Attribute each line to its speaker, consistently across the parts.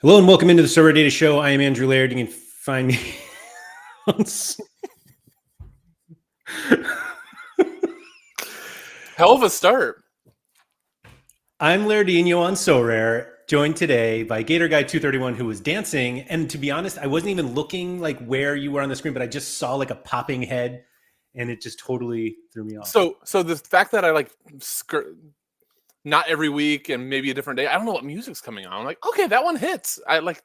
Speaker 1: Hello and welcome into the Sorare Data Show. I am Andrew Lairdinho. You can find me on...
Speaker 2: Hell of a start.
Speaker 1: I'm Lairdinho on Sorare, joined today by GatorGuy231, who was dancing. And to be honest, I wasn't even looking like where you were on the screen, but I just saw like a popping head, and it just totally threw me off.
Speaker 2: So the fact that I like not every week and maybe a different day, I don't know what music's coming on. I'm like, okay, that one hits. I like.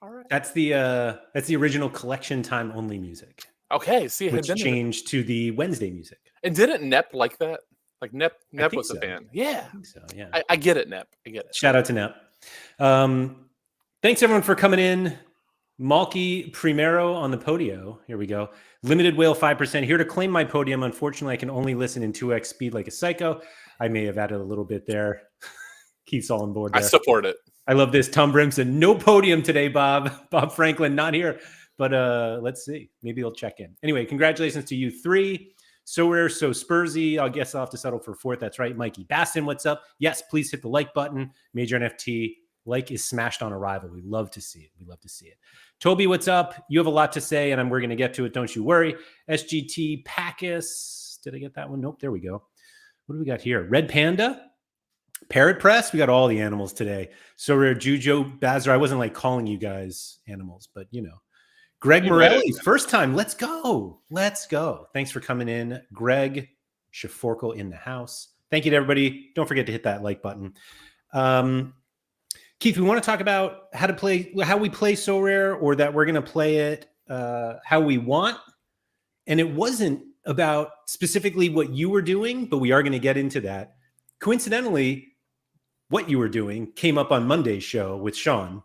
Speaker 2: All right.
Speaker 1: That's the original collection time only music.
Speaker 2: Okay, see,
Speaker 1: which changed to the Wednesday music.
Speaker 2: And didn't Nep like that? Like Nep was a fan. Yeah,
Speaker 1: I think so. Yeah,
Speaker 2: I get it, Nep. I get it.
Speaker 1: Shout out to Nep. Thanks everyone for coming in. Malky Primero on the podio. Here we go. Limited whale 5% here to claim my podium. Unfortunately, I can only listen in 2x speed like a psycho. I may have added a little bit there. Keith's all on board there.
Speaker 2: I support it.
Speaker 1: I love this. Tom Brimson, no podium today, Bob. Bob Franklin, not here. But let's see. Maybe he'll check in. Anyway, congratulations to you three. So rare, so Spursy. I guess I'll have to settle for fourth. That's right. Mikey Baston, what's up? Yes, please hit the like button. Major NFT. Like is smashed on arrival. We love to see it. We love to see it. Toby, what's up? You have a lot to say, and we're going to get to it. Don't you worry. SGT Packus. Did I get that one? Nope. There we go. What do we got here? Red Panda. Parrot Press. We got all the animals today. So rare, Jujo, Bazar. I wasn't like calling you guys animals, but you know. Greg Morelli, first time. Let's go. Let's go. Thanks for coming in. Greg Shaforkel in the house. Thank you to everybody. Don't forget to hit that like button. Keith, we want to talk about how we play So Rare, or that we're going to play it how we want. And it wasn't about specifically what you were doing, but we are going to get into that. Coincidentally, what you were doing came up on Monday's show with Sean,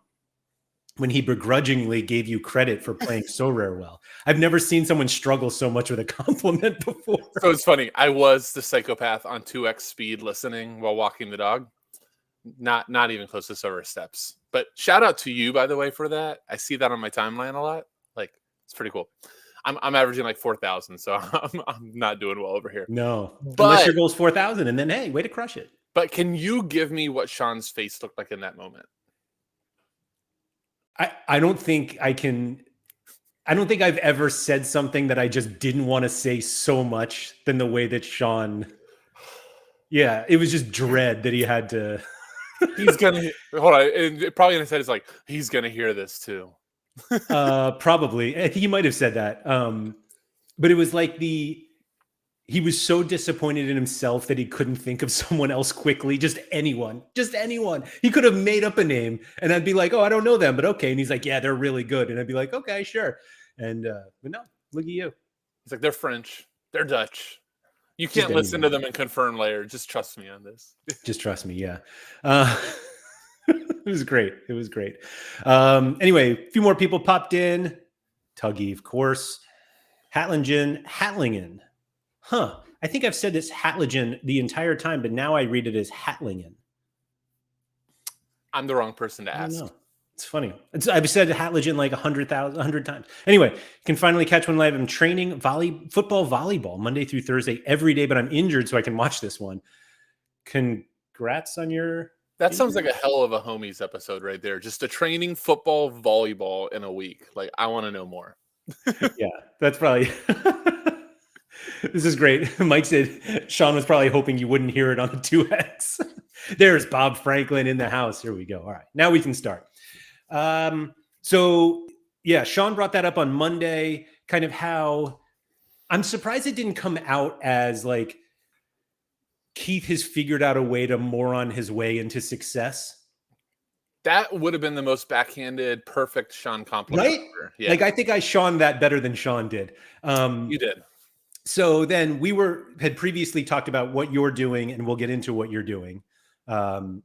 Speaker 1: when he begrudgingly gave you credit for playing So Rare well. I've never seen someone struggle so much with a compliment before.
Speaker 2: So it's funny. I was the psychopath on 2x speed listening while walking the dog. Not even close to So Rare steps. But shout out to you, by the way, for that. I see that on my timeline a lot. Like, it's pretty cool. I'm averaging like 4,000, so I'm not doing well over here.
Speaker 1: No, unless your goal's 4,000, and then, hey, way to crush it.
Speaker 2: But can you give me what Sean's face looked like in that moment?
Speaker 1: I don't think I can. I don't think I've ever said something that I just didn't want to say so much than the way that Sean. Yeah, it was just dread that he had to.
Speaker 2: He's gonna hold on. And probably in his head is like, he's gonna hear this too.
Speaker 1: Probably, he might have said that. But it was like he was so disappointed in himself that he couldn't think of someone else quickly. Just anyone. He could have made up a name, and I'd be like, oh, I don't know them, but okay. And he's like, yeah, they're really good. And I'd be like, okay, sure. And but no, look at you.
Speaker 2: It's like, they're French, they're Dutch. You can't listen to them and confirm later. Just trust me on this.
Speaker 1: Just trust me, yeah. It was great. It was great. Anyway, a few more people popped in. Tuggy, of course. Hatlingen. Huh. I think I've said this Hatlingen the entire time, but now I read it as Hatlingen.
Speaker 2: I'm the wrong person to ask.
Speaker 1: It's funny. I've said Hatlingen like 100 times. Anyway, you can finally catch one live. I'm training football volleyball Monday through Thursday every day, but I'm injured, so I can watch this one. Congrats on your...
Speaker 2: That sounds like a hell of a homies episode right there. Just a training football volleyball in a week. Like, I want to know more.
Speaker 1: Yeah, that's probably... This is great. Mike said Sean was probably hoping you wouldn't hear it on the 2X. There's Bob Franklin in the house. Here we go. All right, now we can start. So yeah, Sean brought that up on Monday, kind of how I'm surprised it didn't come out as like Keith has figured out a way to moron his way into success.
Speaker 2: That would have been the most backhanded, perfect Sean compliment.
Speaker 1: Right? Yeah. Like, I think I Sean that better than Sean did.
Speaker 2: You did.
Speaker 1: So then had previously talked about what you're doing, and we'll get into what you're doing,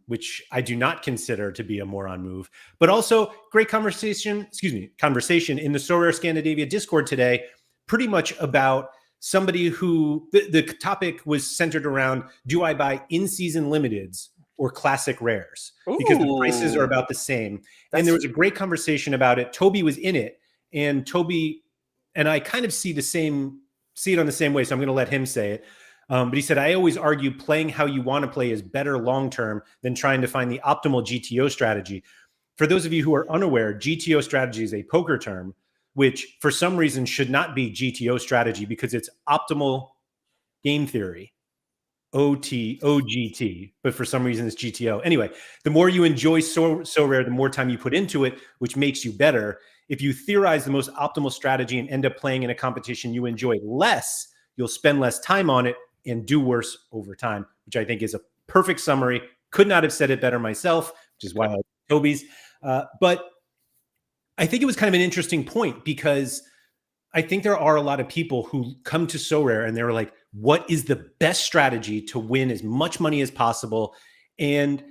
Speaker 1: which I do not consider to be a moron move, but also great conversation in the So Rare Scandinavia Discord today, pretty much about somebody who the topic was centered around, do I buy in-season limiteds or classic rares? Because the prices are about the same. And there was a great conversation about it. Toby was in it, and Toby and I kind of see it on the same way. So I'm going to let him say it. But he said, I always argue playing how you want to play is better long-term than trying to find the optimal GTO strategy. for those of you who are unaware, GTO strategy is a poker term, which for some reason should not be GTO strategy because it's optimal game theory, OGT, but for some reason it's GTO. Anyway, the more you enjoy Sorare, the more time you put into it, which makes you better. If you theorize the most optimal strategy and end up playing in a competition you enjoy less, you'll spend less time on it and do worse over time, which I think is a perfect summary. Could not have said it better myself, which is why I like Toby's. But I think it was kind of an interesting point because I think there are a lot of people who come to Sorare and they're like, what is the best strategy to win as much money as possible? And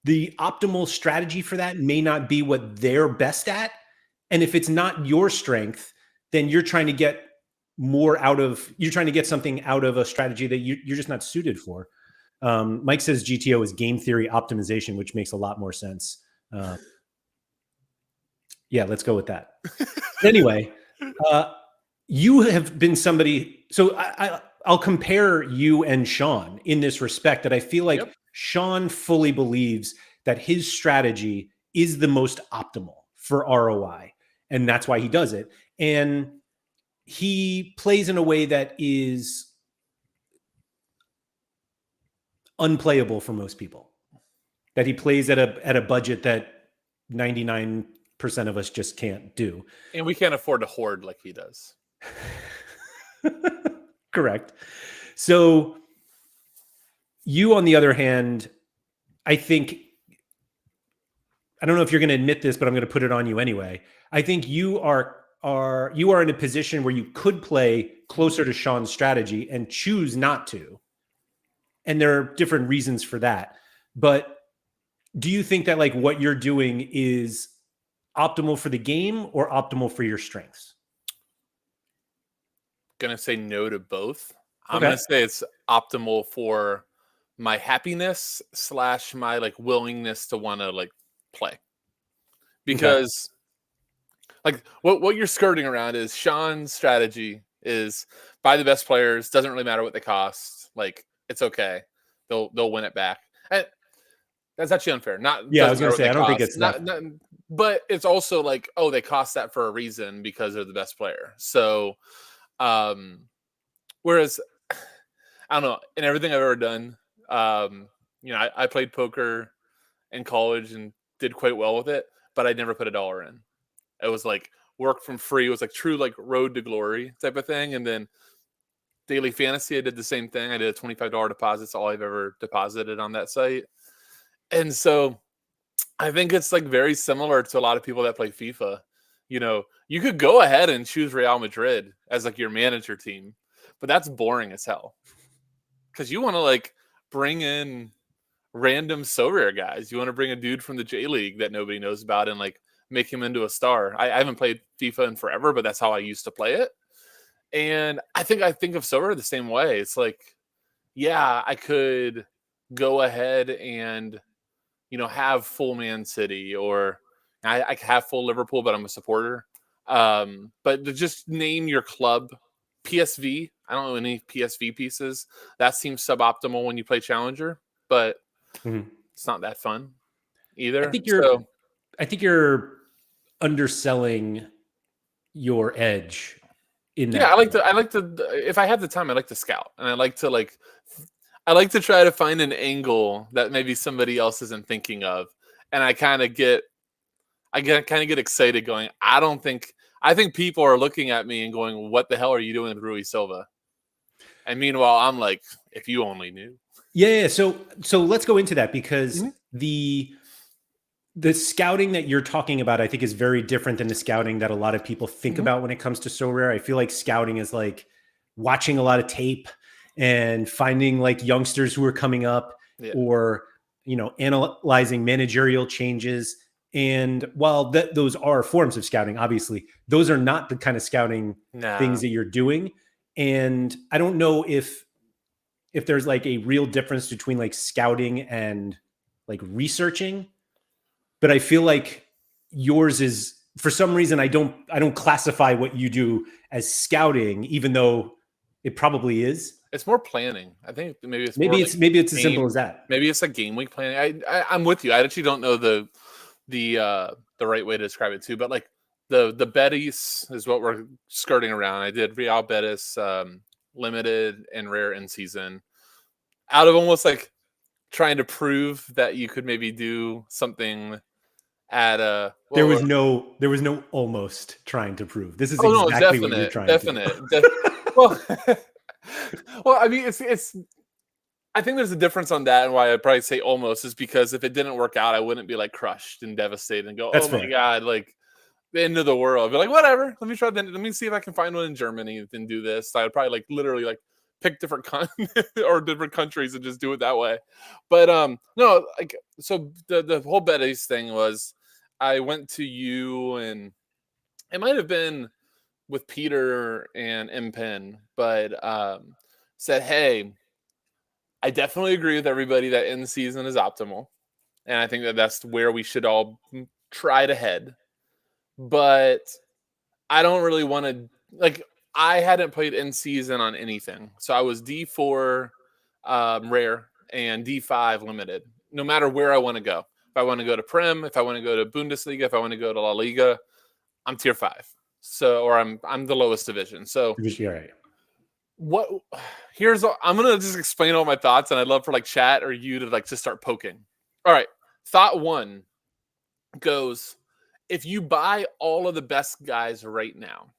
Speaker 1: the optimal strategy for that may not be what they're best at. And if it's not your strength, then you're trying to get something out of a strategy that you're just not suited for. Mike says GTO is game theory optimization, which makes a lot more sense. Yeah, let's go with that. Anyway, you have been somebody. So I'll compare you and Sean in this respect that I feel like Sean fully believes that his strategy is the most optimal for ROI. And that's why he does it. And he plays in a way that is unplayable for most people. That he plays at a budget that 99% of us just can't do.
Speaker 2: And we can't afford to hoard like he does.
Speaker 1: Correct. So you, on the other hand, I think, I don't know if you're going to admit this, but I'm going to put it on you anyway. I think you are in a position where you could play closer to Sean's strategy and choose not to. And there are different reasons for that. But do you think that like what you're doing is optimal for the game or optimal for your strengths?
Speaker 2: Gonna say no to both.
Speaker 1: Okay.
Speaker 2: I'm gonna say it's optimal for my happiness / my like willingness to want to like play. Because like what you're skirting around is Sean's strategy is buy the best players, doesn't really matter what they cost. Like it's okay. They'll win it back. And that's actually unfair. I was gonna say I don't think it's not, but it's also like, oh, they cost that for a reason because they're the best player. So whereas I don't know, in everything I've ever done, I played poker in college and did quite well with it, but I never put $1 in. It was like work from free. It was like true like road to glory type of thing. And then daily fantasy, I did the same thing. I did a $25 deposit. It's all I've ever deposited on that site. And so I think it's like very similar to a lot of people that play FIFA. You know, you could go ahead and choose Real Madrid as like your manager team, but that's boring as hell. Because you want to like bring in random Sorare guys. You want to bring a dude from the J League that nobody knows about and like make him into a star. I haven't played FIFA in forever, but that's how I used to play it. And I think of Sorare the same way. It's like, yeah, I could go ahead and, have full Man City, or I have full Liverpool, but I'm a supporter. But to just name your club, PSV. I don't know any PSV pieces. That seems suboptimal when you play Challenger, but it's not that fun either.
Speaker 1: I think you're underselling your edge in that.
Speaker 2: Yeah, I like to if I have the time, I like to scout, and I like to try to find an angle that maybe somebody else isn't thinking of, and I kind of get excited going, I think people are looking at me and going, what the hell are you doing with Rui Silva? And meanwhile, I'm like, if you only knew.
Speaker 1: Yeah. So let's go into that because the scouting that you're talking about, I think, is very different than the scouting that a lot of people think about when it comes to Sorare. I feel like scouting is like watching a lot of tape and finding like youngsters who are coming up or, analyzing managerial changes. And while those are forms of scouting, obviously, those are not the kind of scouting things that you're doing. And I don't know if there's like a real difference between like scouting and like researching, but I feel like yours is, for some reason, I don't classify what you do as scouting, even though it probably is.
Speaker 2: It's more planning. I think maybe it's
Speaker 1: Maybe
Speaker 2: more
Speaker 1: it's
Speaker 2: like
Speaker 1: maybe it's as simple as that.
Speaker 2: maybe it's like game week planning. I'm with you. I actually don't know the right way to describe it too, but like the Betis is what we're skirting around. I did Real Betis limited and rare in season out of almost like trying to prove that you could maybe do something at a
Speaker 1: There was no almost trying to prove. This is
Speaker 2: no,
Speaker 1: exactly what you're trying to do.
Speaker 2: Well, well, I mean, it's. I think there's a difference on that, and why I'd probably say almost is because if it didn't work out, I wouldn't be like crushed and devastated and go,
Speaker 1: That's
Speaker 2: "Oh my
Speaker 1: fair.
Speaker 2: god!" Like the end of the world. I'd be like, "Whatever. Let me try. Let me see if I can find one in Germany and do this." So I'd probably like literally like pick different or different countries and just do it that way. But no, like so the whole Betis thing was, I went to you and it might have been with Peter and MPen, but said, "Hey, I definitely agree with everybody that in season is optimal, and I think that that's where we should all try to head. But I don't really want to like. I hadn't played in season on anything, so I was D4 rare and D5 limited. No matter where I want to go, if I want to go to Prem, if I want to go to Bundesliga, if I want to go to La Liga, I'm tier 5. So, or I'm the lowest division. So,
Speaker 1: You're right.
Speaker 2: I'm gonna just explain all my thoughts, and I'd love for like chat or you to like just start poking. All right, thought 1 goes: if you buy all of the best guys right now,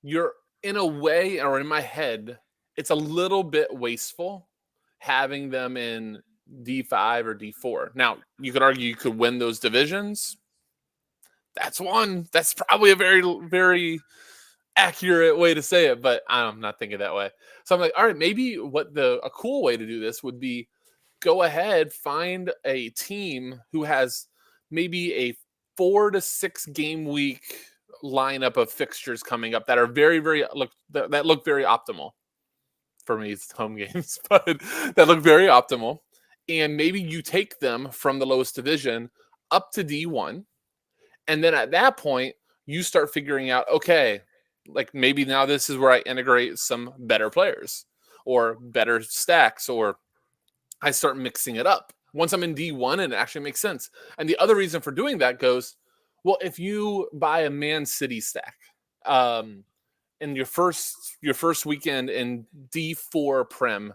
Speaker 2: you're in a way, or in my head, it's a little bit wasteful having them in D5 or D4. Now, you could argue you could win those divisions. That's one. That's probably a very, very accurate way to say it, but I'm not thinking that way. So I'm like, all right, maybe a cool way to do this would be go ahead, find a team who has maybe a 4 to 6 game week lineup of fixtures coming up that are very, very that look very optimal. For me, it's home games, but that look very optimal. And maybe you take them from the lowest division up to D1. And then at that point, you start figuring out, okay, like maybe now this is where I integrate some better players or better stacks, or I start mixing it up. Once I'm in D1 and it actually makes sense. And the other reason for doing that goes, well, if you buy a Man City stack in your first weekend in D4 Prem,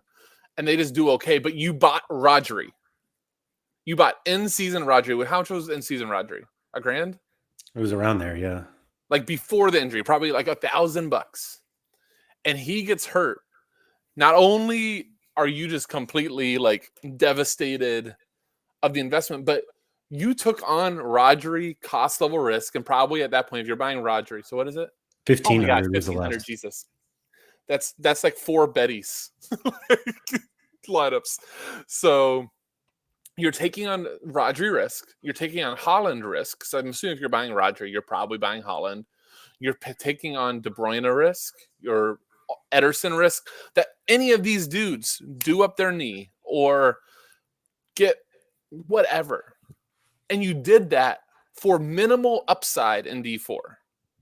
Speaker 2: and they just do okay, but you bought Rodri. You bought in-season Rodri. How much was in-season Rodri? $1,000?
Speaker 1: It was around there, yeah.
Speaker 2: Like before the injury, probably like $1,000. And he gets hurt. Not only are you just completely like devastated of the investment, but you took on Rodri cost level risk, and probably at that point, if you're buying Rodri, so what is it?
Speaker 1: 1,500 was the
Speaker 2: 1,500.
Speaker 1: last.
Speaker 2: Jesus, that's like 4 Betis lineups. So you're taking on Rodri risk. You're taking on Haaland risk. So I'm assuming if you're buying Rodri, you're probably buying Haaland. You're taking on De Bruyne risk. Your Ederson risk. That any of these dudes do up their knee or get whatever. And you did that for minimal upside in D4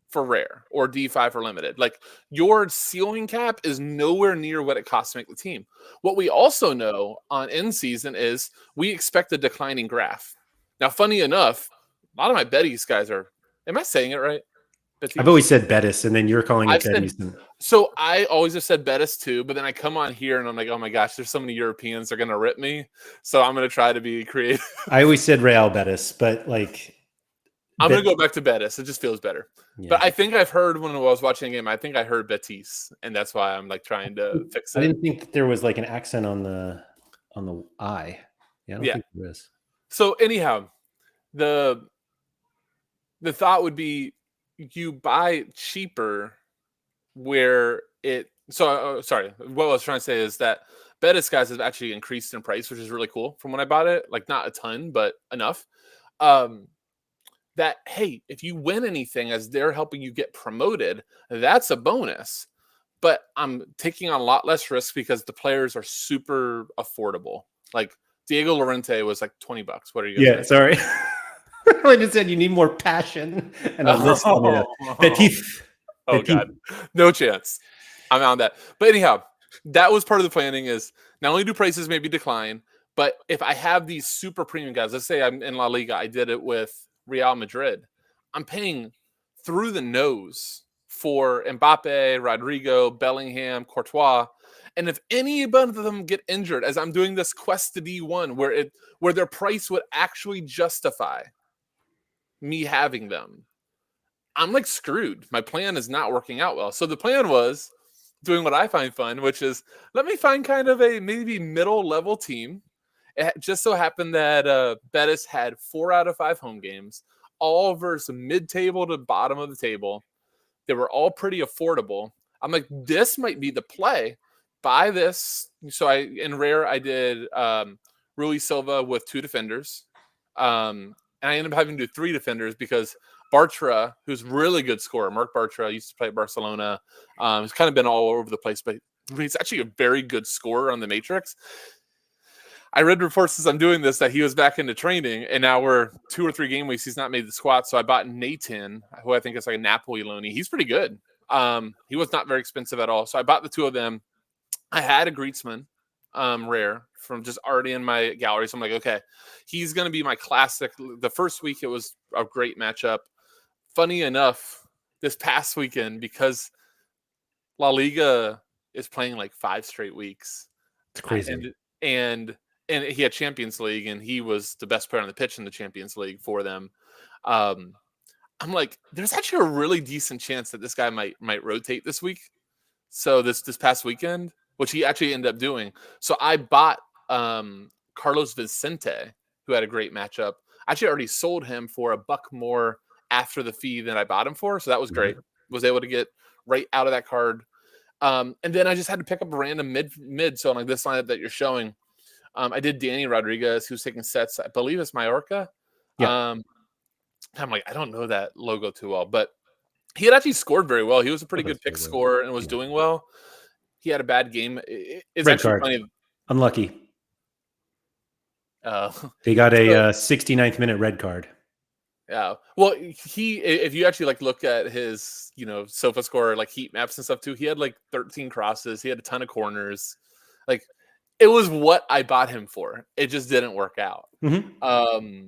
Speaker 2: for rare or D5 for limited. Like your ceiling cap is nowhere near what it costs to make the team. What we also know on in season is we expect a declining graph. Now, funny enough, a lot of my Betis guys are, am I saying it right? Betis?
Speaker 1: I've always said Betis, and then you're calling it Betis.
Speaker 2: So I always have said Betis too, but then I come on here and I'm like, oh my gosh, there's so many Europeans that are going to rip me. So I'm going to try to be creative.
Speaker 1: I always said Real Betis, but like,
Speaker 2: I'm going to go back to Betis. It just feels better. Yeah. But I think I've heard when I was watching the game, I think I heard Betis, and that's why I'm like trying to fix it.
Speaker 1: I didn't think that there was like an accent on the I. Yeah, I don't think there is.
Speaker 2: So anyhow, the thought would be you buy cheaper where it. So sorry, what I was trying to say is that Betis guys have actually increased in price, which is really cool from when I bought it. Like not a ton, but enough. That, hey, if you win anything as they're helping you get promoted, that's a bonus. But I'm taking on a lot less risk because the players are super affordable. Like Diego Llorente was like $20. What are you?
Speaker 1: Yeah, sorry. I just said you need more passion and a list on it. Betis.
Speaker 2: Oh God, no chance. I'm on that. But anyhow, that was part of the planning is not only do prices maybe decline, but if I have these super premium guys, let's say I'm in La Liga, I did it with Real Madrid. I'm paying through the nose for Mbappe, Rodrigo, Bellingham, Courtois. And if any of them get injured, as I'm doing this quest to D1, where their price would actually justify me having them, I'm like screwed. My plan is not working out well. So the plan was doing what I find fun, which is let me find kind of a maybe middle level team. It just so happened that Betis had 4 out of 5 home games, all versus mid-table to bottom of the table. They were all pretty affordable. I'm like, this might be the play. Buy this. So in rare, I did Rui Silva with 2 defenders. And I ended up having to do 3 defenders because Bartra, who's really good scorer, Mark Bartra, used to play at Barcelona. He's kind of been all over the place, but he's actually a very good scorer on the Matrix. I read reports as I'm doing this that he was back into training, and now we're 2 or 3 game weeks. He's not made the squad, so I bought Nathan, who I think is like a Napoli loanee. He's pretty good. He was not very expensive at all, so I bought the 2 of them. I had a Griezmann rare from just already in my gallery, so I'm like, okay, he's going to be my classic. The first week, it was a great matchup. Funny enough, this past weekend, because La Liga is playing like 5 straight weeks.
Speaker 1: It's crazy.
Speaker 2: And he had Champions League, and he was the best player on the pitch in the Champions League for them. I'm like, there's actually a really decent chance that this guy might rotate this week. So this past weekend, which he actually ended up doing. So I bought Carlos Vicente, who had a great matchup. I actually already sold him for $1 more after the fee than I bought him for. So that was great. Was able to get right out of that card. And then I just had to pick up a random mid. So like this lineup that you're showing, I did Danny Rodriguez, who's taking sets. I believe it's Mallorca.
Speaker 1: Yeah.
Speaker 2: I'm like, I don't know that logo too well, but he had actually scored very well. He was a pretty good pick scorer and was doing well. He had a bad game. It's
Speaker 1: Red
Speaker 2: actually
Speaker 1: card.
Speaker 2: funny.
Speaker 1: Unlucky. He got a 69th minute red card.
Speaker 2: Yeah. Well, if you actually like look at his, sofa score, like heat maps and stuff too, he had like 13 crosses. He had a ton of corners. Like it was what I bought him for. It just didn't work out.
Speaker 1: Mm-hmm.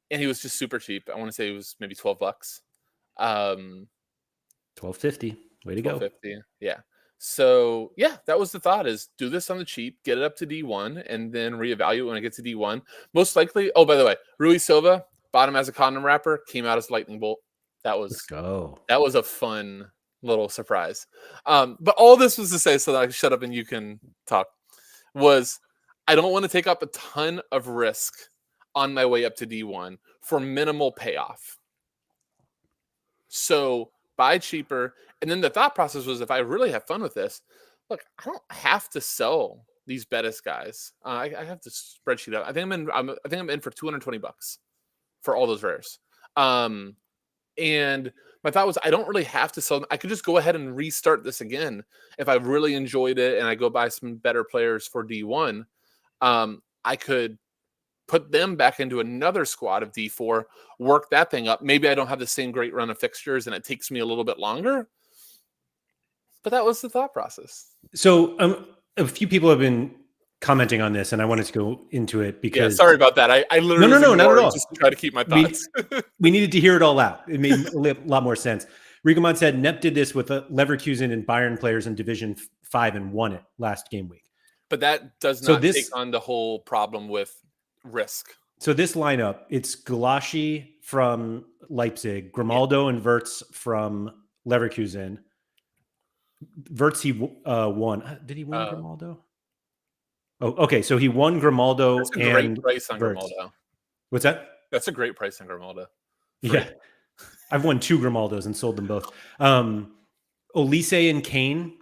Speaker 2: And he was just super cheap. I want to say it was maybe $12.
Speaker 1: $12.50. Way to go.
Speaker 2: $12.50. Yeah. So yeah, that was the thought: is do this on the cheap, get it up to D1, and then reevaluate when it gets to D1. Most likely. Oh, by the way, Rui Silva bought him as a condom wrapper, came out as lightning bolt.
Speaker 1: Let's go.
Speaker 2: That was a fun little surprise. But all this was to say, so that I can shut up and you can talk. Was I don't want to take up a ton of risk on my way up to D1 for minimal payoff. So buy cheaper. And then the thought process was, if I really have fun with this, look, I don't have to sell these Betis guys. I have the spreadsheet up. I think I'm in for $220 for all those rares. And my thought was, I don't really have to sell them. I could just go ahead and restart this again if I really enjoyed it and I go buy some better players for D1. I could put them back into another squad of D4, work that thing up. Maybe I don't have the same great run of fixtures and it takes me a little bit longer. But that was the thought process.
Speaker 1: So a few people have been commenting on this, and I wanted to go into it because...
Speaker 2: Yeah, sorry about that. I literally...
Speaker 1: No, not at all.
Speaker 2: Just to try to keep my thoughts.
Speaker 1: We needed to hear it all out. It made a lot more sense. Rigamon said Nep did this with Leverkusen and Bayern players in Division 5 and won it last game week.
Speaker 2: But that does not take on the whole problem with risk. So this lineup, it's Gulashi from Leipzig, Grimaldo and Wirtz from Leverkusen. Wirtz, he won. Did he win Grimaldo?
Speaker 1: Oh, okay. So he won Grimaldo.
Speaker 2: That's a great price on Grimaldo.
Speaker 1: What's that?
Speaker 2: That's a great price on Grimaldo.
Speaker 1: Yeah. I've won 2 Grimaldos and sold them both. Olise and Kane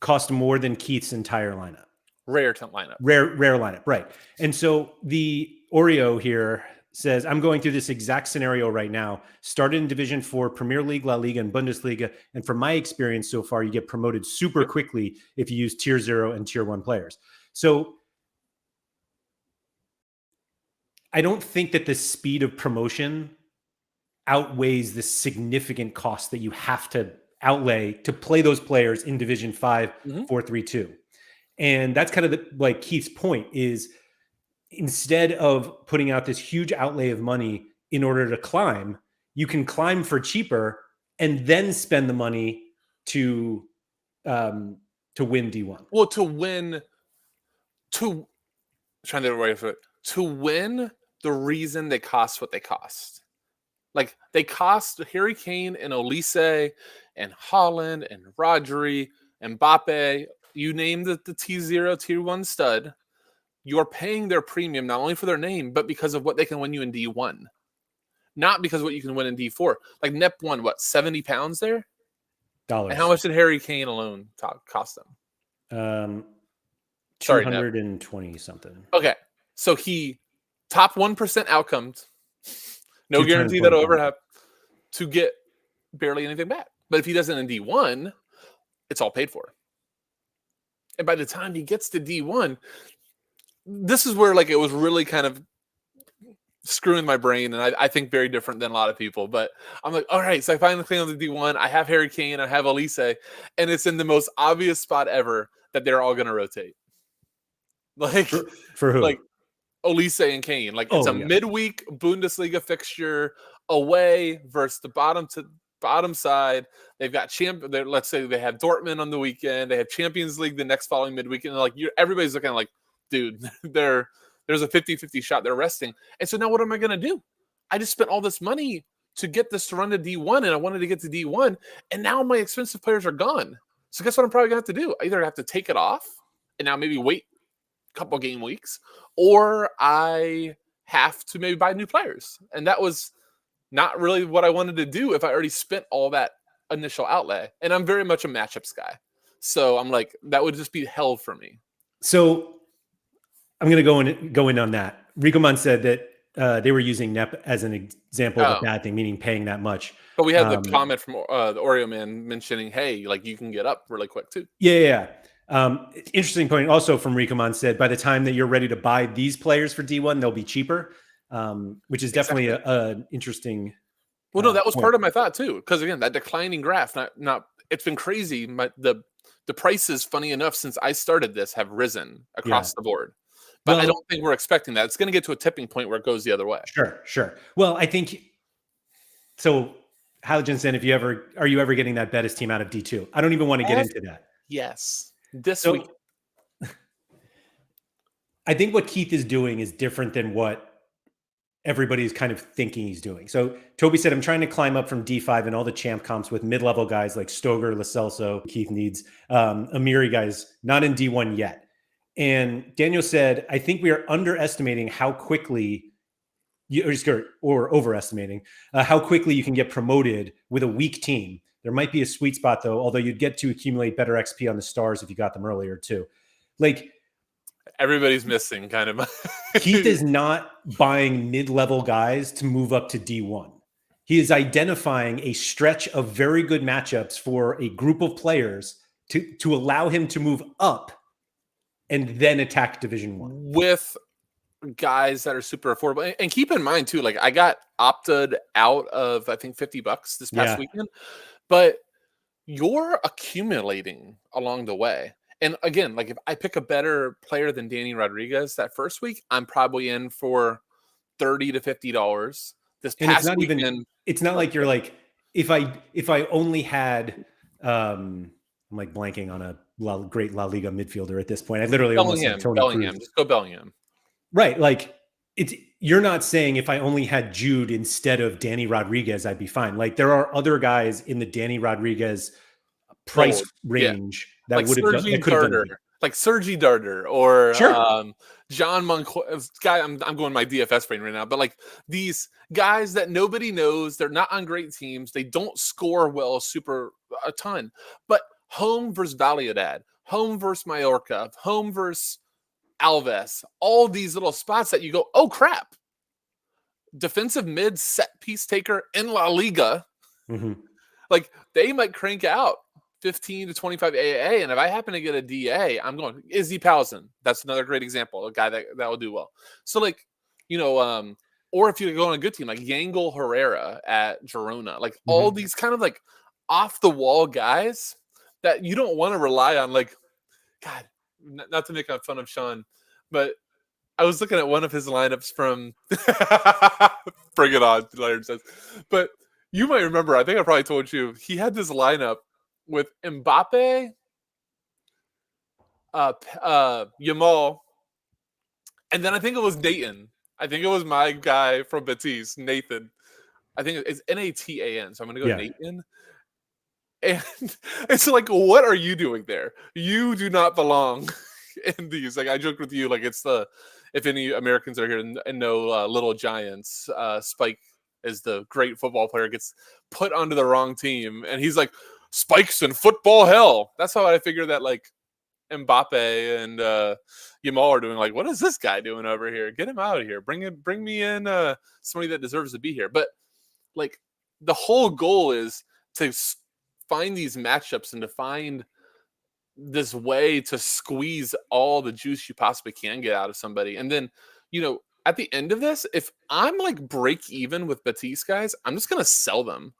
Speaker 1: cost more than Keith's entire lineup. Rare lineup, right. And so the Oreo here says, I'm going through this exact scenario right now. Started in Division 4, Premier League, La Liga, and Bundesliga. And from my experience so far, you get promoted super quickly if you use Tier 0 and Tier 1 players. So I don't think that the speed of promotion outweighs the significant cost that you have to outlay to play those players in Division 5, 4-3-2. And that's kind of like Keith's point is instead of putting out this huge outlay of money in order to climb, you can climb for cheaper and then spend the money to win D1.
Speaker 2: Well, to win the reason they cost what they cost. Like they cost Harry Kane and Olise and Haaland and Rodri and Mbappe. You name the T0, Tier 1 stud. You're paying their premium not only for their name, but because of what they can win you in D1. Not because of what you can win in D4. Like Nep won, what, 70 pounds there?
Speaker 1: Dollars.
Speaker 2: And how much did Harry Kane alone cost them?
Speaker 1: 220 something.
Speaker 2: Okay. So he top 1% outcomes. No guarantee that'll ever happen to get barely anything back. But if he does it in D1, it's all paid for. And by the time he gets to D1, this is where like it was really kind of screwing my brain, and I think very different than a lot of people. But I'm like, all right, so I finally clean on the D1. I have Harry Kane, I have Olise, and it's in the most obvious spot ever that they're all going to rotate. Like
Speaker 1: for who? Like
Speaker 2: Olise and Kane. Like it's a midweek Bundesliga fixture away versus the bottom side. They've got let's say they have Dortmund on the weekend. They have Champions League the next following midweek, and like everybody's looking like, dude, there's a 50-50 shot they're resting. And so now what am I going to do? I just spent all this money to get this to run to D1, and I wanted to get to D1, and now my expensive players are gone. So guess what I'm probably going to have to do? I either have to take it off and now maybe wait a couple game weeks, or I have to maybe buy new players. And that was not really what I wanted to do if I already spent all that initial outlay. And I'm very much a matchups guy. So I'm like, that would just be hell for me.
Speaker 1: So I'm going to go in on that. Ricoman said that they were using NEP as an example of a bad thing, meaning paying that much.
Speaker 2: But we had the comment from the Oreo man mentioning, hey, like you can get up really quick too.
Speaker 1: Yeah. Interesting point also from Ricoman said, by the time that you're ready to buy these players for D1, they'll be cheaper, which is definitely an interesting.
Speaker 2: Well, no, that was part of my thought too. Because again, that declining graph, not it's been crazy. The prices, funny enough, since I started this have risen across the board. But I don't think we're expecting that. It's going to get to a tipping point where it goes the other way.
Speaker 1: Sure. Well, I think so. Halogen said, are you ever getting that Betis team out of D2? I don't even want to get into that.
Speaker 2: Yes. This week.
Speaker 1: I think what Keith is doing is different than what everybody's kind of thinking he's doing. So Toby said, I'm trying to climb up from D5 and all the champ comps with mid-level guys like Stoger, Lo Celso, Keith needs, Amiri guys, not in D1 yet. And Daniel said, I think we are underestimating how quickly or overestimating how quickly you can get promoted with a weak team. There might be a sweet spot though, although you'd get to accumulate better XP on the stars if you got them earlier too. Like
Speaker 2: everybody's missing kind of.
Speaker 1: Keith is not buying mid-level guys to move up to D1. He is identifying a stretch of very good matchups for a group of players to allow him to move up and then attack Division 1
Speaker 2: with guys that are super affordable. And keep in mind too, like I got opted out of I think $50 this past weekend, but you're accumulating along the way. And again, like if I pick a better player than Danny Rodriguez that first week, I'm probably in for $30 to $50. This past weekend,
Speaker 1: it's not like you're like if I only had I'm like blanking on a great La Liga midfielder at this point. I literally almost said Tony
Speaker 2: Bellingham.
Speaker 1: Cruz.
Speaker 2: Just go Bellingham.
Speaker 1: Right. Like you're not saying if I only had Jude instead of Danny Rodriguez, I'd be fine. Like there are other guys in the Danny Rodriguez price range that would have done.
Speaker 2: Like Sergi Darder or
Speaker 1: sure.
Speaker 2: John Moncois. Guy, I'm going my DFS brain right now, but like these guys that nobody knows, they're not on great teams. They don't score well, a ton, but home versus Valladolid, home versus Mallorca, home versus Alves, all these little spots that you go, oh crap, defensive mid set piece taker in La Liga.
Speaker 1: Mm-hmm.
Speaker 2: Like they might crank out 15 to 25 AAA. And if I happen to get a DA, I'm going Izzy Palazin. That's another great example, a guy that will do well. So like, or if you go on a good team, like Yangel Herrera at Girona, like all these kind of like off the wall guys that you don't want to rely on. Like, God, not to make fun of Sean, but I was looking at one of his lineups from Bring It On, Laird says. But you might remember, I think I probably told you, he had this lineup with Mbappe, Yamal, and then I think it was Nathan. I think it was my guy from Betis, Nathan. I think it's Natan, so I'm going to go Nathan. And it's like, what are you doing there? You do not belong in these. Like, I joke with you, like, it's if any Americans are here and know Little Giants, Spike is the great football player, gets put onto the wrong team, and he's like, Spike's in football hell. That's how I figure that, like, Mbappe and Yamal are doing. Like, what is this guy doing over here? Get him out of here. Bring me in somebody that deserves to be here. But, like, the whole goal is to find these matchups and to find this way to squeeze all the juice you possibly can get out of somebody. And then, at the end of this, if I'm like break even with Betis guys, I'm just going to sell them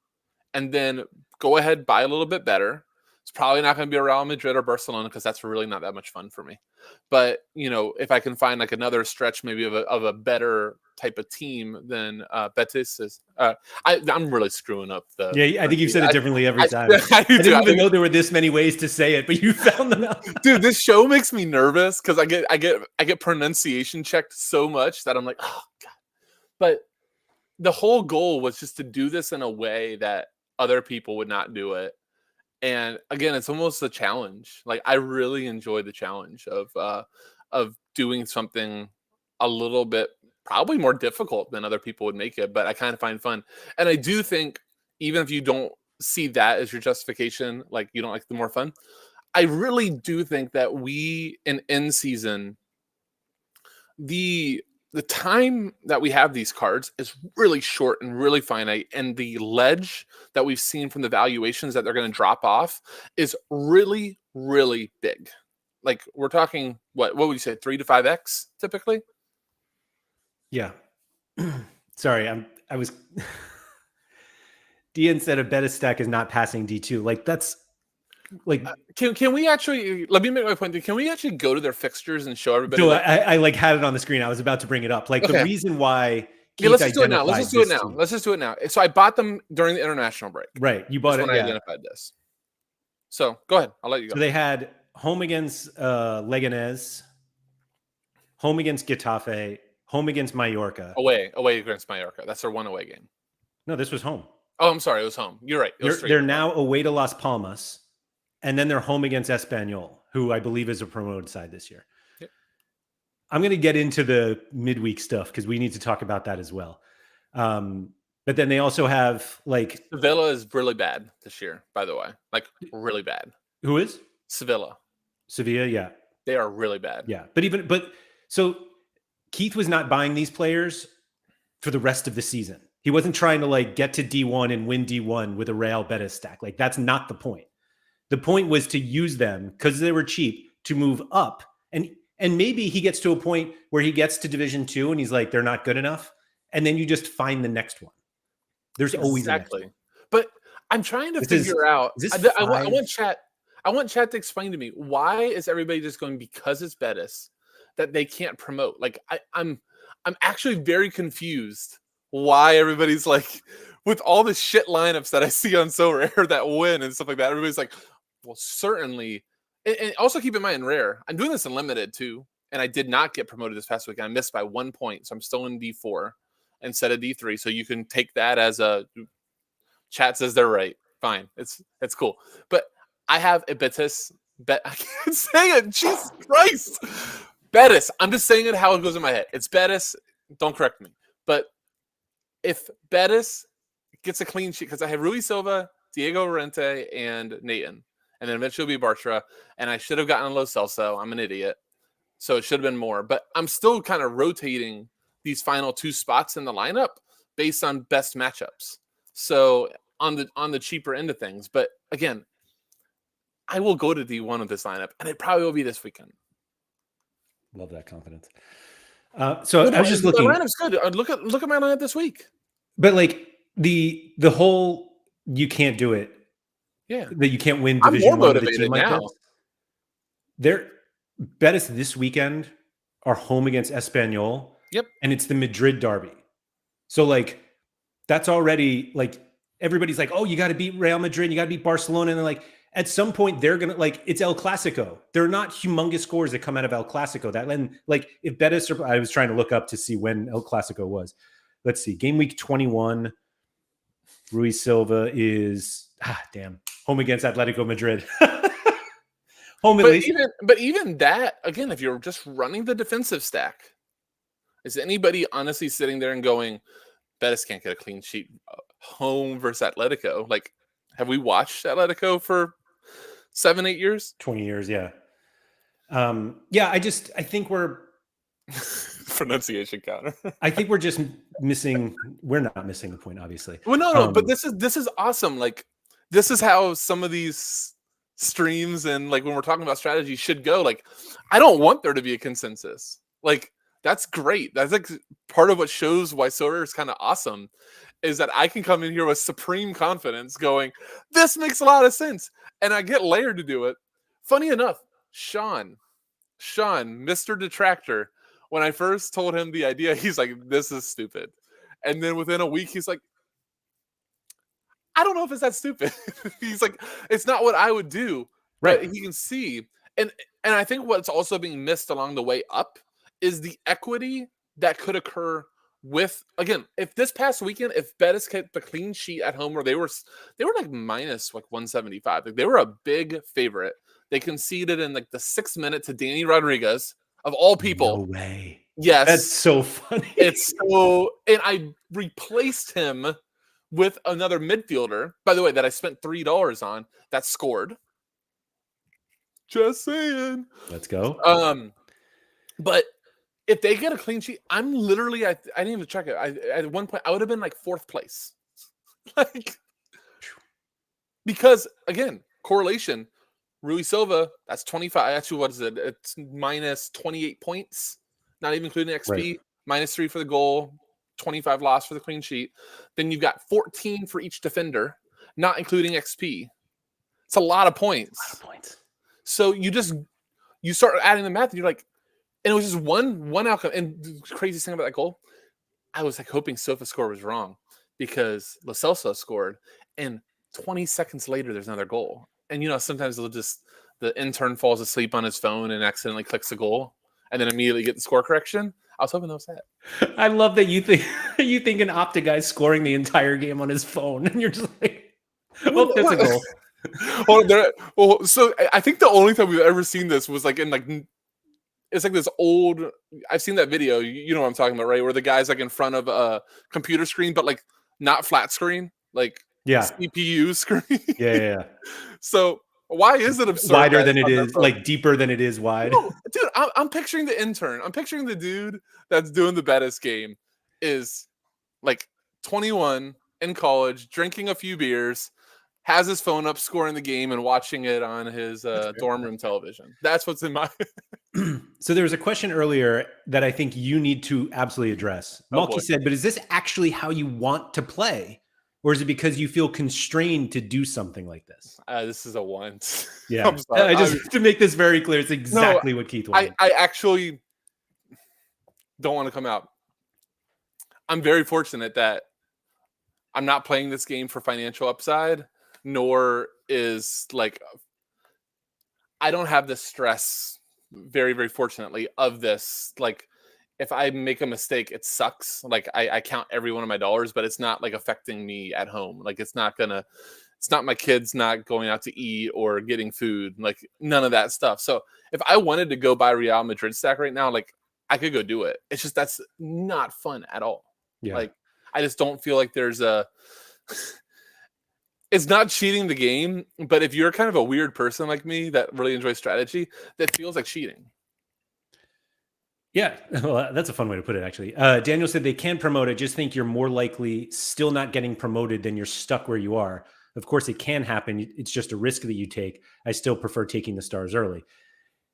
Speaker 2: and then go ahead, buy a little bit better. It's probably not going to be a Real Madrid or Barcelona because that's really not that much fun for me. But, if I can find like another stretch maybe of a better type of team than Betis is. I'm really screwing up the.
Speaker 1: Yeah, I think you've said it differently every time. I didn't even know there were this many ways to say it, but you found them out.
Speaker 2: Dude, this show makes me nervous because I get pronunciation checked so much that I'm like, oh God. But the whole goal was just to do this in a way that other people would not do it. And again, it's almost a challenge. Like, I really enjoy the challenge of doing something a little bit probably more difficult than other people would make it, but I kind of find fun. And I do think even if you don't see that as your justification, like you don't like the more fun, I really do think that we in end season, the time that we have these cards is really short and really finite, and the ledge that we've seen from the valuations that they're going to drop off is really, really big. Like, we're talking what would you say, 3 to 5x typically?
Speaker 1: Yeah. Sorry, I was Dian said a Betis stack is not passing D2. Like, that's like
Speaker 2: can we actually, let me make my point. Can we actually go to their fixtures and show everybody?
Speaker 1: So I like had it on the screen. I was about to bring it up. Like, the reason why
Speaker 2: let's just do it now. Let's just do it now. So I bought them during the international break.
Speaker 1: Right. You bought it.
Speaker 2: When I identified this. So go ahead. I'll let you go.
Speaker 1: So they had home against Leganés, home against Getafe, home against Mallorca.
Speaker 2: Away against Mallorca. That's their one away game.
Speaker 1: No, this was home.
Speaker 2: Oh, I'm sorry. It was home. You're right.
Speaker 1: They're now away to Las Palmas, and then they're home against Espanyol, who I believe is a promoted side this year. Yep. I'm going to get into the midweek stuff because we need to talk about that as well. But then they also have like
Speaker 2: Sevilla is really bad this year, by the way. Like, really bad.
Speaker 1: Who is?
Speaker 2: Sevilla,
Speaker 1: yeah.
Speaker 2: They are really bad.
Speaker 1: Yeah. But so Keith was not buying these players for the rest of the season. He wasn't trying to like get to D1 and win D1 with a Real Betis stack. Like, that's not the point. The point was to use them because they were cheap to move up. And maybe he gets to a point where he gets to Division 2 and he's like, they're not good enough. And then you just find the next one. There's always a next one.
Speaker 2: But I'm trying to figure out. I want chat to explain to me, why is everybody just going because it's Betis that they can't promote? Like, I'm actually very confused why everybody's like, with all the shit lineups that I see on Sorare that win and stuff like that, everybody's like, well, certainly. And also keep in mind, Rare, I'm doing this in limited too, and I did not get promoted this past week. I missed by 1 point, so I'm still in D4 instead of D3. So you can take that as a chat says they're right. Fine, it's cool. But I have a Betis. I can't say it. Jesus Christ, Betis. I'm just saying it how it goes in my head. It's Betis. Don't correct me. But if Betis gets a clean sheet, because I have Rui Silva, Diego Rente, and Nathan, and then eventually it'll be Bartra, and I should have gotten Lo Celso. I'm an idiot. So it should have been more. But I'm still kind of rotating these final 2 spots in the lineup based on best matchups. So on the cheaper end of things. But again, I will go to D1 of this lineup, and it probably will be this weekend.
Speaker 1: Love that confidence. So I was just looking.
Speaker 2: My lineup's good. Look at my lineup this week.
Speaker 1: But like the whole you can't do it
Speaker 2: Yeah.
Speaker 1: that you can't win
Speaker 2: I'm more
Speaker 1: Division One with a team
Speaker 2: motivated
Speaker 1: like
Speaker 2: now.
Speaker 1: this. They're Betis this weekend are home against Espanyol.
Speaker 2: Yep.
Speaker 1: And it's the Madrid derby. So like that's already like everybody's like, oh, you got to beat Real Madrid, you got to beat Barcelona, and then like at some point they're gonna like it's El Clasico. They're not humongous scores that come out of El Clasico. That then like if Betis, I was trying to look up to see when El Clasico was. Let's see, game week 21. Rui Silva is home against Atletico Madrid. Home at least.
Speaker 2: But even that again, if you're just running the defensive stack, is anybody honestly sitting there and going, Betis can't get a clean sheet home versus Atletico? Like, have we watched Atletico for 7-8 years?
Speaker 1: 20 years, yeah. I think we're
Speaker 2: pronunciation counter.
Speaker 1: I think we're just missing. We're not missing the point, obviously.
Speaker 2: Well, no, but this is awesome. Like, this is how some of these streams and like when we're talking about strategy should go. Like, I don't want there to be a consensus. Like, that's great. That's like part of what shows why Sorare is kind of awesome, is that I can come in here with supreme confidence, going, "This makes a lot of sense," and I get Laird to do it. Funny enough, Sean, Mr. Detractor. When I first told him the idea, he's like, "This is stupid." And then within a week, he's like, "I don't know if it's that stupid." He's like, "It's not what I would do."
Speaker 1: Right.
Speaker 2: But he can see. And I think what's also being missed along the way up is the equity that could occur with, again, if this past weekend, if Betis kept a clean sheet at home where they were like minus like 175. Like, they were a big favorite. They conceded in like the 6th minute to Danny Rodriguez. Of all people.
Speaker 1: No way.
Speaker 2: Yes.
Speaker 1: That's so funny.
Speaker 2: And I replaced him with another midfielder, by the way, that I spent $3 on, that scored. Just saying.
Speaker 1: Let's go.
Speaker 2: But if they get a clean sheet, I'm literally, I didn't even check it. At one point, I would have been like 4th place. Like, because again, correlation. Rui Silva, that's 25. Actually, what is it? It's minus 28 points, not even including XP. Right. Minus 3 for the goal, 25 loss for the clean sheet. Then you've got 14 for each defender, not including XP. It's a lot of points. So you start adding the math, and you're like, and it was just one outcome. And the craziest thing about that goal, I was like hoping Sofa's score was wrong, because Lo Celso scored, and 20 seconds later, there's another goal. And, sometimes the intern falls asleep on his phone and accidentally clicks the goal and then immediately get the score correction. I was hoping that was that.
Speaker 1: I love that you think an Opta guy's scoring the entire game on his phone, and you're just like, oh, that's a goal.
Speaker 2: So I think the only time we've ever seen this was like in like, it's like this old, I've seen that video, you know what I'm talking about, right? Where the guy's like in front of a computer screen, but like not flat screen, like CPU screen.
Speaker 1: Yeah.
Speaker 2: So why is it absurd?
Speaker 1: Wider than it is, like deeper than it is wide.
Speaker 2: No, dude, I'm picturing the intern. I'm picturing the dude that's doing the Betis game is like 21 in college, drinking a few beers, has his phone up, scoring the game, and watching it on his dorm room television. That's what's in my...
Speaker 1: So there was a question earlier that I think you need to absolutely address. Malky said, but is this actually how you want to play? Or is it because you feel constrained to do something like this?
Speaker 2: This is a want.
Speaker 1: Yeah. I just to make this very clear, it's exactly what Keith wanted.
Speaker 2: I actually don't want to come out. I'm very fortunate that I'm not playing this game for financial upside, nor is like, I don't have the stress, very, very fortunately, of this. Like, if I make a mistake, it sucks. Like, I count every one of my dollars, but it's not like affecting me at home. Like, it's not my kids not going out to eat or getting food, like none of that stuff. So if I wanted to go buy Real Madrid stack right now, like I could go do it. It's just, that's not fun at all.
Speaker 1: Yeah.
Speaker 2: Like, I just don't feel like there's it's not cheating the game, but if you're kind of a weird person like me that really enjoys strategy, that feels like cheating.
Speaker 1: Yeah, well, that's a fun way to put it, actually. Daniel said they can promote. I just think you're more likely still not getting promoted than you're stuck where you are. Of course, it can happen. It's just a risk that you take. I still prefer taking the stars early.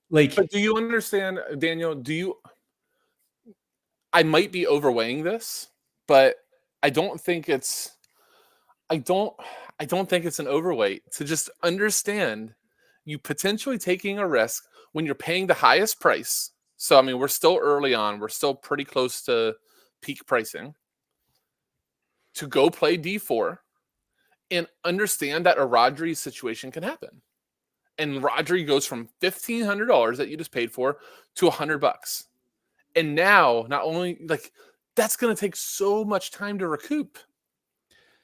Speaker 1: Like,
Speaker 2: but do you understand, Daniel? I might be overweighing this, but I don't think it's. I I don't think it's an overweight to just understand you potentially taking a risk when you're paying the highest price. So, I mean, we're still early on. We're still pretty close to peak pricing to go play D4 and understand that a Rodri situation can happen. And Rodri goes from $1,500 that you just paid for to $100. And now, not only like that's going to take so much time to recoup.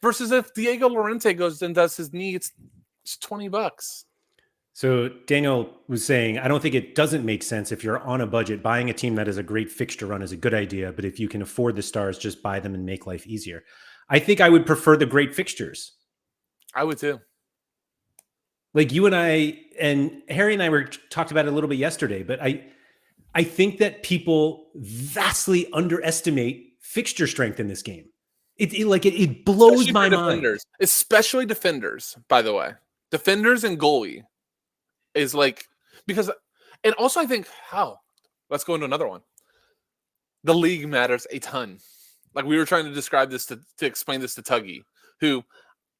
Speaker 2: Versus if Diego Llorente goes and does his knee, it's $20.
Speaker 1: So Daniel was saying, I don't think it doesn't make sense if you're on a budget. Buying a team that has a great fixture run is a good idea, but if you can afford the stars, just buy them and make life easier. I think I would prefer the great fixtures.
Speaker 2: I would too.
Speaker 1: Like you and I, and Harry and I were talked about it a little bit yesterday, but I think that people vastly underestimate fixture strength in this game. It blows
Speaker 2: Especially
Speaker 1: my
Speaker 2: for
Speaker 1: mind.
Speaker 2: defenders. Especially defenders, by the way. Defenders and goalie is like, because, and also I think, let's go into another one. The league matters a ton. Like we were trying to describe this to explain this to Tuggy, who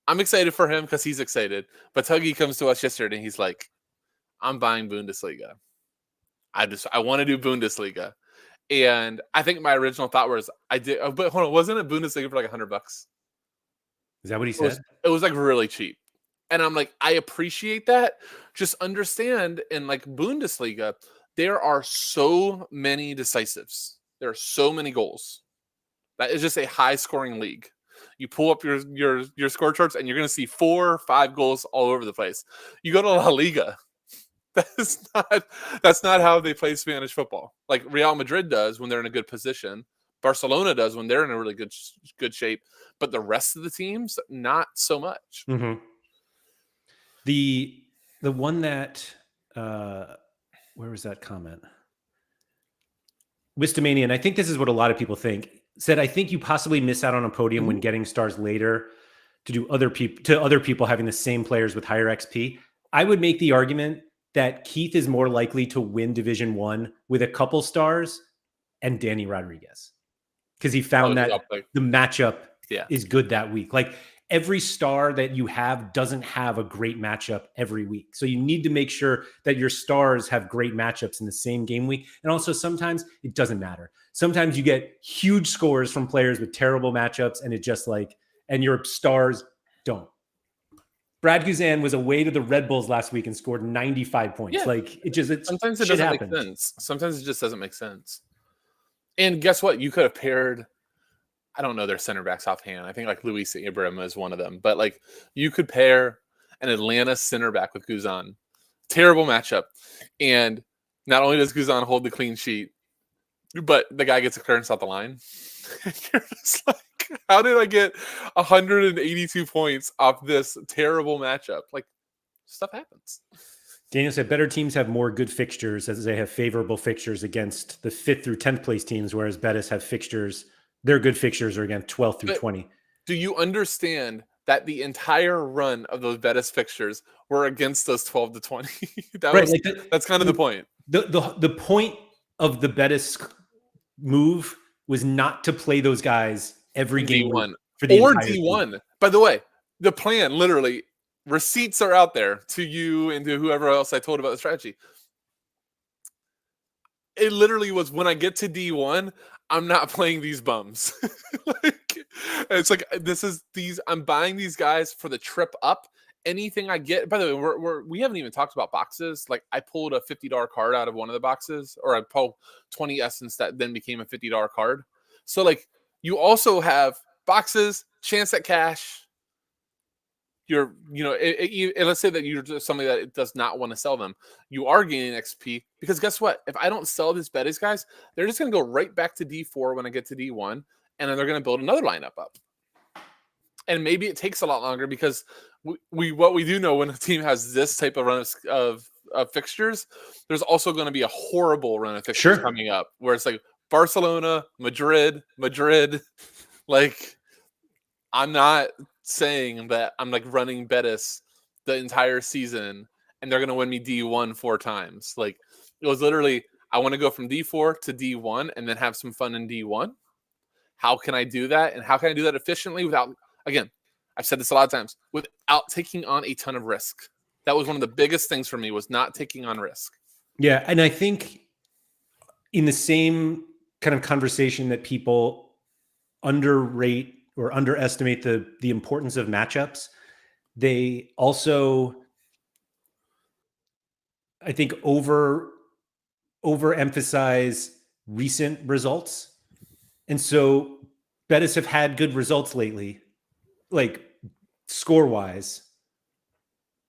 Speaker 2: I'm excited for him because he's excited. But Tuggy comes to us yesterday and he's like, I'm buying Bundesliga. I want to do Bundesliga. And I think my original thought was but hold on, wasn't it Bundesliga for like $100?
Speaker 1: Is that what he said?
Speaker 2: It was like really cheap. And I'm like, I appreciate that. Just understand in like Bundesliga, there are so many decisives. There are so many goals. That is just a high scoring league. You pull up your score charts and you're going to see 4 or 5 goals all over the place. You go to La Liga. That's not how they play Spanish football. Like Real Madrid does when they're in a good position. Barcelona does when they're in a really good shape. But the rest of the teams, not so much.
Speaker 1: Mm-hmm. The one that where was that comment? Wistomania, and I think this is what a lot of people think, said, I think you possibly miss out on a podium when getting stars later to other people having the same players with higher XP. I would make the argument that Keith is more likely to win Division 1 with a couple stars and Danny Rodriguez. Because he found that the matchup is good that week. Like every star that you have doesn't have a great matchup every week. So you need to make sure that your stars have great matchups in the same game week. And also sometimes it doesn't matter. Sometimes you get huge scores from players with terrible matchups and it just like, and your stars don't. Brad Guzan was away to the Red Bulls last week and scored 95 points.
Speaker 2: Yeah.
Speaker 1: Like
Speaker 2: sometimes it doesn't make sense. Sometimes it just doesn't make sense. And guess what? You could have paired, I don't know their center backs offhand. I think like Luis Ibrahim is one of them. But like you could pair an Atlanta center back with Guzan. Terrible matchup. And not only does Guzan hold the clean sheet, but the guy gets a clearance off the line. You're just like, how did I get 182 points off this terrible matchup? Like, stuff happens.
Speaker 1: Daniel said better teams have more good fixtures as they have favorable fixtures against the 5th through 10th place teams, whereas Betis have fixtures. Their good fixtures are against 12th through 20.
Speaker 2: Do you understand that the entire run of those Betis fixtures were against those 12 to 20? That's kind of the point.
Speaker 1: The point of the Betis move was not to play those guys every game
Speaker 2: D1
Speaker 1: for the
Speaker 2: or
Speaker 1: entire
Speaker 2: D1.
Speaker 1: season.
Speaker 2: By the way, the plan literally, receipts are out there to you and to whoever else I told about the strategy. It literally was when I get to D1, I'm not playing these bums. It's like I'm buying these guys for the trip up. Anything I get, by the way, we haven't even talked about boxes. Like I pulled a $50 card out of one of the boxes, or I pulled 20 essence that then became a $50 card. So like you also have boxes, chance at cash. And let's say that you're just somebody that does not want to sell them. You are gaining XP because guess what? If I don't sell these Betis guys, they're just going to go right back to D4 when I get to D1, and then they're going to build another lineup up. And maybe it takes a lot longer because what we do know when a team has this type of run of fixtures, there's also going to be a horrible run of fixtures coming up where it's like Barcelona, Madrid. Like, I'm not saying that I'm like running Betis the entire season and they're going to win me D1 4 times. Like, it was literally, I want to go from D4 to D1 and then have some fun in D1. How can I do that? And how can I do that efficiently without, again, I've said this a lot of times, without taking on a ton of risk. That was one of the biggest things for me, was not taking on risk.
Speaker 1: Yeah, and I think in the same kind of conversation that people underrate or underestimate the importance of matchups, they also, I think, overemphasize recent results. And so Betis have had good results lately, like score-wise,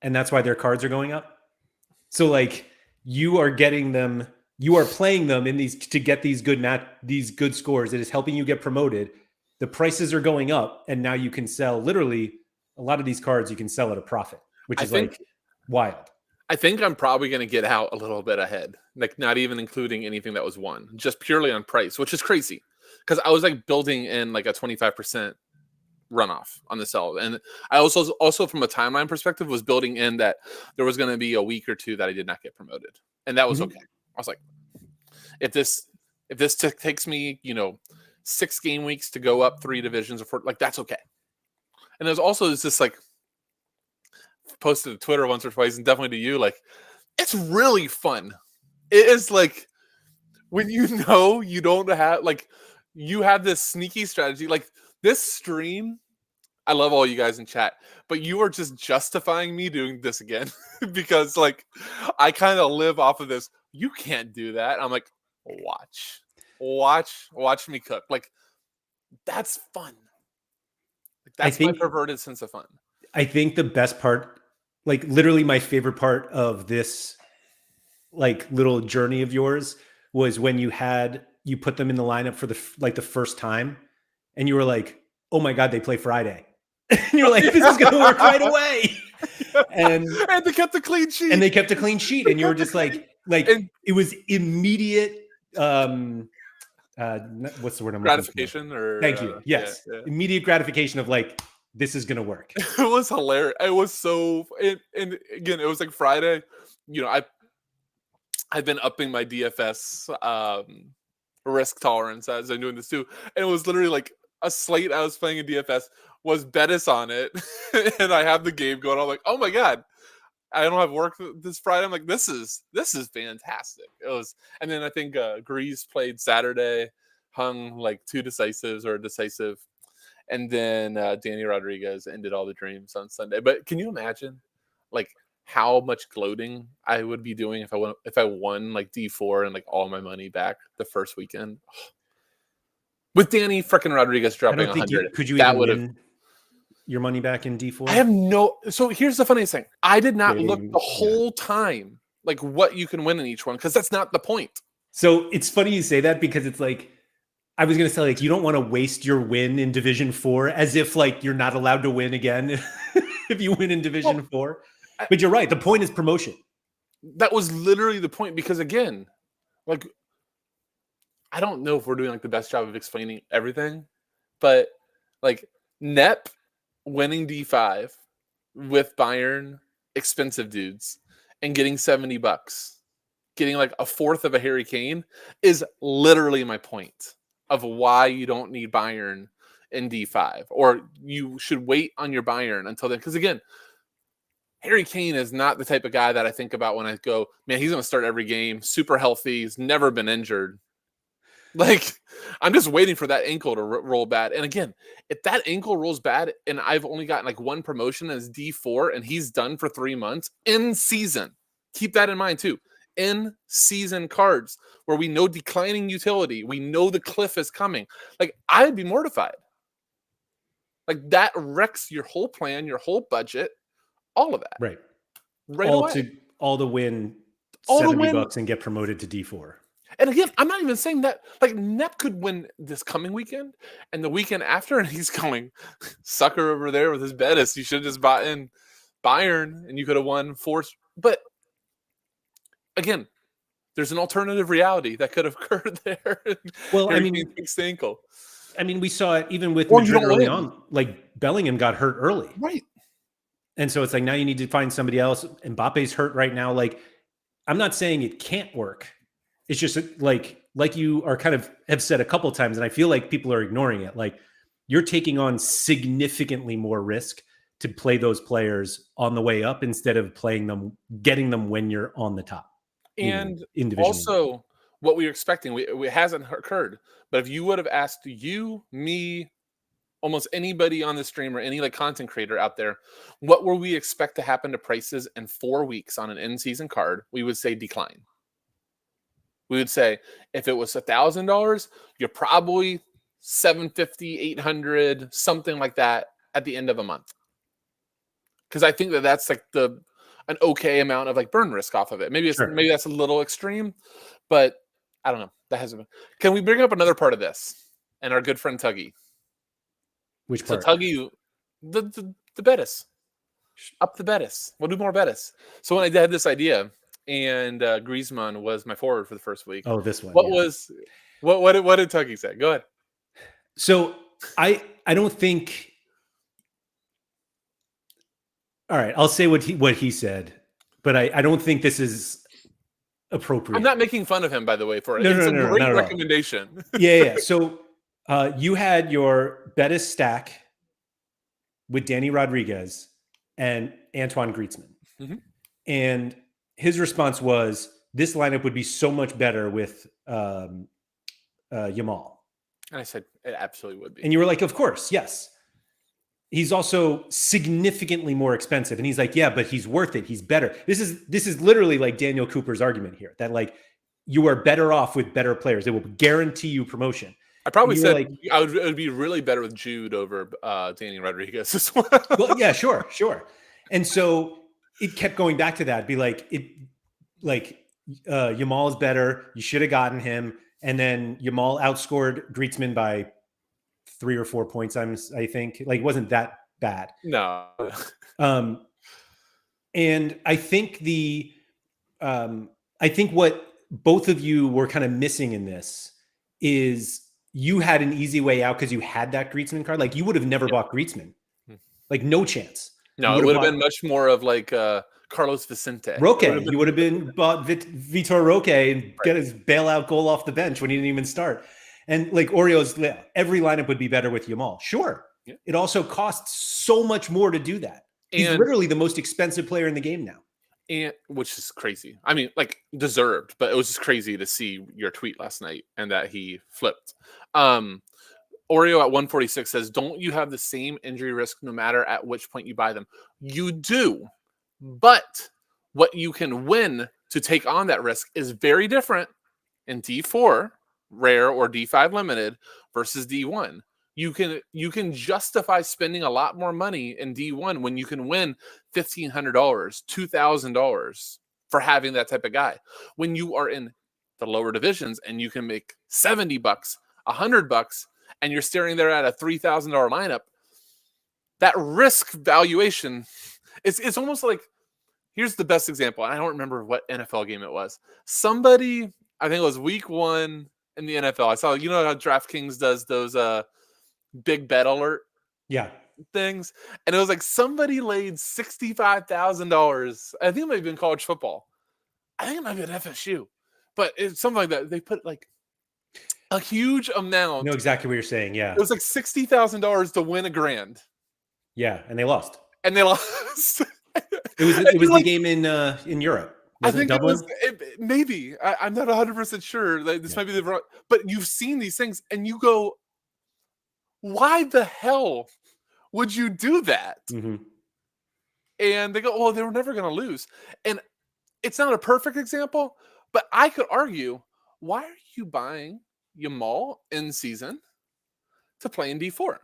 Speaker 1: and that's why their cards are going up. So like you are playing them in these to get these good scores. It is helping you get promoted. The prices are going up, and now you can sell literally a lot of these cards. You can sell at a profit, which is like wild.
Speaker 2: I think I'm probably going to get out a little bit ahead, like not even including anything that was won, just purely on price, which is crazy because I was like building in like a 25% runoff on the sell. And I also from a timeline perspective was building in that there was going to be a week or two that I did not get promoted. And that was okay. I was like, if this takes me, 6 game weeks to go up 3 divisions or 4, like that's okay. And there's also this like posted to Twitter once or twice and definitely to you, like it's really fun. It is like when you don't have like you have this sneaky strategy, like this stream, I love all you guys in chat, but you are just justifying me doing this again because like I kind of live off of this. You can't do that. I'm like, watch me cook. Like that's fun. Like, that's my perverted sense of fun.
Speaker 1: I think the best part, like literally my favorite part of this like little journey of yours was when you put them in the lineup for the first time and you were like, oh my God, they play Friday. And you're like, this is going to work right away. And
Speaker 2: they kept a clean sheet.
Speaker 1: And you were just like it was immediate. What's the word I'm
Speaker 2: gratification? Or
Speaker 1: thank you. Yes, yeah. Immediate gratification of like, this is going to work.
Speaker 2: It was hilarious. It was so, and again, it was like Friday. I've been upping my DFS risk tolerance as I'm doing this too. And it was literally like a slate I was playing in DFS was Betis on it. And I have the game going. I'm like, oh my God, I don't have work this Friday. I'm like, this is fantastic. It was, and then I think Grease played Saturday, hung like 2 decisives or a decisive. And then Danny Rodriguez ended all the dreams on Sunday. But can you imagine like how much gloating I would be doing if I won like D4 and like all my money back the first weekend? With Danny freaking Rodriguez dropping 100.
Speaker 1: Could you even win your money back in D4?
Speaker 2: I have no. So here's the funniest thing. I did not look the whole time like what you can win in each one because that's not the point.
Speaker 1: So it's funny you say that because it's like, I was going to say, like, you don't want to waste your win in Division 4 as if, like, you're not allowed to win again if you win in Division 4. But you're right. The point is promotion.
Speaker 2: That was literally the point because, again, like, I don't know if we're doing, like, the best job of explaining everything. But, like, Nep winning D5 with Bayern, expensive dudes, and getting $70, getting, like, a fourth of a Harry Kane is literally my point of why you don't need Bayern in D5, or you should wait on your Bayern until then. Because again, Harry Kane is not the type of guy that I think about when I go, man, he's going to start every game, super healthy, he's never been injured. Like, I'm just waiting for that ankle to roll bad. And again, if that ankle rolls bad and I've only gotten like 1 promotion as D4 and he's done for 3 months in season, keep that in mind too. In season cards where we know declining utility, we know the cliff is coming. Like, I'd be mortified. Like, that wrecks your whole plan, your whole budget, all of that.
Speaker 1: Right
Speaker 2: away.
Speaker 1: All to win $70 and get promoted to D4.
Speaker 2: And again, I'm not even saying that. Like, Nep could win this coming weekend and the weekend after, and he's going, sucker over there with his Betis. You should have just bought in Bayern and you could have won 4. But again, there's an alternative reality that could have occurred there.
Speaker 1: Well, I mean,
Speaker 2: fixed ankle.
Speaker 1: I mean, we saw it even with Madrid early on. Like, Bellingham got hurt early,
Speaker 2: right?
Speaker 1: And so it's like now you need to find somebody else. Mbappe's hurt right now. Like, I'm not saying it can't work. It's just like you are kind of have said a couple of times, and I feel like people are ignoring it. Like, you're taking on significantly more risk to play those players on the way up instead of getting them when you're on the top.
Speaker 2: And
Speaker 1: in Division
Speaker 2: also, what we were expecting, it hasn't occurred. But if you would have asked you, me, almost anybody on the stream or any like content creator out there, what were we expect to happen to prices in 4 weeks on an in-season card, we would say decline. We would say if it was $1,000, you're probably $750, $800, something like that at the end of a month. Because I think that's like an okay amount of like burn risk off of it. Maybe that's a little extreme, but I don't know. That hasn't been. Can we bring up another part of this? And our good friend Tuggy.
Speaker 1: Which part?
Speaker 2: So Tuggy, the Betis. Up the Betis. We'll do more Betis. So when I had this idea, and Griezmann was my forward for the first week.
Speaker 1: Oh, this one.
Speaker 2: What did Tuggy say? Go ahead.
Speaker 1: So I don't think. All right, I'll say what he said, but I don't think this is appropriate.
Speaker 2: I'm not making fun of him, by the way, for it.
Speaker 1: No,
Speaker 2: it's a great
Speaker 1: not
Speaker 2: recommendation.
Speaker 1: Yeah. So you had your Betis stack with Danny Rodriguez and Antoine Griezmann.
Speaker 2: Mm-hmm.
Speaker 1: And his response was, this lineup would be so much better with Yamal.
Speaker 2: And I said, it absolutely would be.
Speaker 1: And you were like, of course, yes. He's also significantly more expensive. And he's like, yeah, but he's worth it. He's better. This is literally like Daniel Cooper's argument here, that like you are better off with better players. It will guarantee you promotion.
Speaker 2: I probably said like, it would be really better with Jude over Danny Rodriguez as well.
Speaker 1: Well, yeah, sure. And so it kept going back to that. Be like, Yamal is better. You should have gotten him. And then Yamal outscored Griezmann by 3 or 4 points. I think like it wasn't that bad.
Speaker 2: No.
Speaker 1: And I think I think what both of you were kind of missing in this is you had an easy way out because you had that Griezmann card. Like you would have never bought Griezmann. Like no chance.
Speaker 2: No, it would have been much more of like Carlos Vicente.
Speaker 1: Roque. You would have been bought Vitor Roque and get his bailout goal off the bench when he didn't even start. And like Oreo's, every lineup would be better with Yamal. Sure. Yeah. It also costs so much more to do that. He's literally the most expensive player in the game now.
Speaker 2: And which is crazy. I mean, like deserved, but it was just crazy to see your tweet last night and that he flipped. Oreo at 146 says, don't you have the same injury risk no matter at which point you buy them? You do. But what you can win to take on that risk is very different in D4 rare or D5 limited versus D1. You can justify spending a lot more money in D1 when you can win $1,500, $2,000 for having that type of guy. When you are in the lower divisions and you can make $70, $100, and you're staring there at a $3,000 lineup, that risk valuation, it's almost like, here's the best example. I don't remember what NFL game it was. Somebody, I think it was week 1 in the NFL. I saw, how DraftKings does those big bet alert things. And it was like somebody laid $65,000. I think it might have been college football. I think it might have been FSU. But it's something like that. They put like a huge amount.
Speaker 1: I know exactly what you're saying. Yeah.
Speaker 2: It was like $60,000 to win $1,000.
Speaker 1: Yeah. And they lost.
Speaker 2: It was
Speaker 1: the game in Europe.
Speaker 2: I think it was maybe. I'm not 100% sure. This might be the wrong. But you've seen these things and you go, why the hell would you do that?
Speaker 1: Mm-hmm.
Speaker 2: And they go, well, they were never going to lose. And it's not a perfect example, but I could argue, why are you buying Yamal in season to play in D4?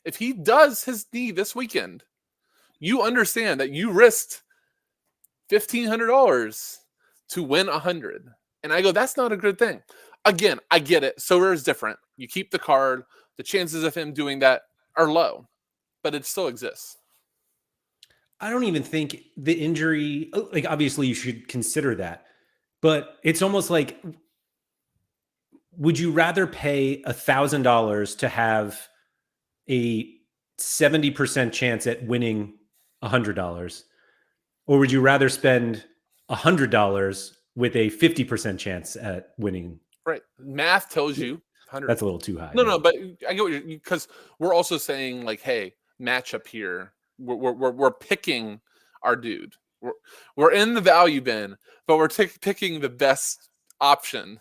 Speaker 2: If he does his knee this weekend, you understand that you risked $1,500 to win $100. And I go, that's not a good thing. Again, I get it. Sorare is different. You keep the card. The chances of him doing that are low, but it still exists.
Speaker 1: I don't even think the injury, like obviously you should consider that, but it's almost like, would you rather pay $1,000 to have a 70% chance at winning $100? Or would you rather spend $100 with a 50% chance at winning?
Speaker 2: Right. Math tells you 100.
Speaker 1: That's a little too high.
Speaker 2: No, but I get what you're, because we're also saying like, hey, matchup here. We're picking our dude. We're in the value bin, but we're picking the best option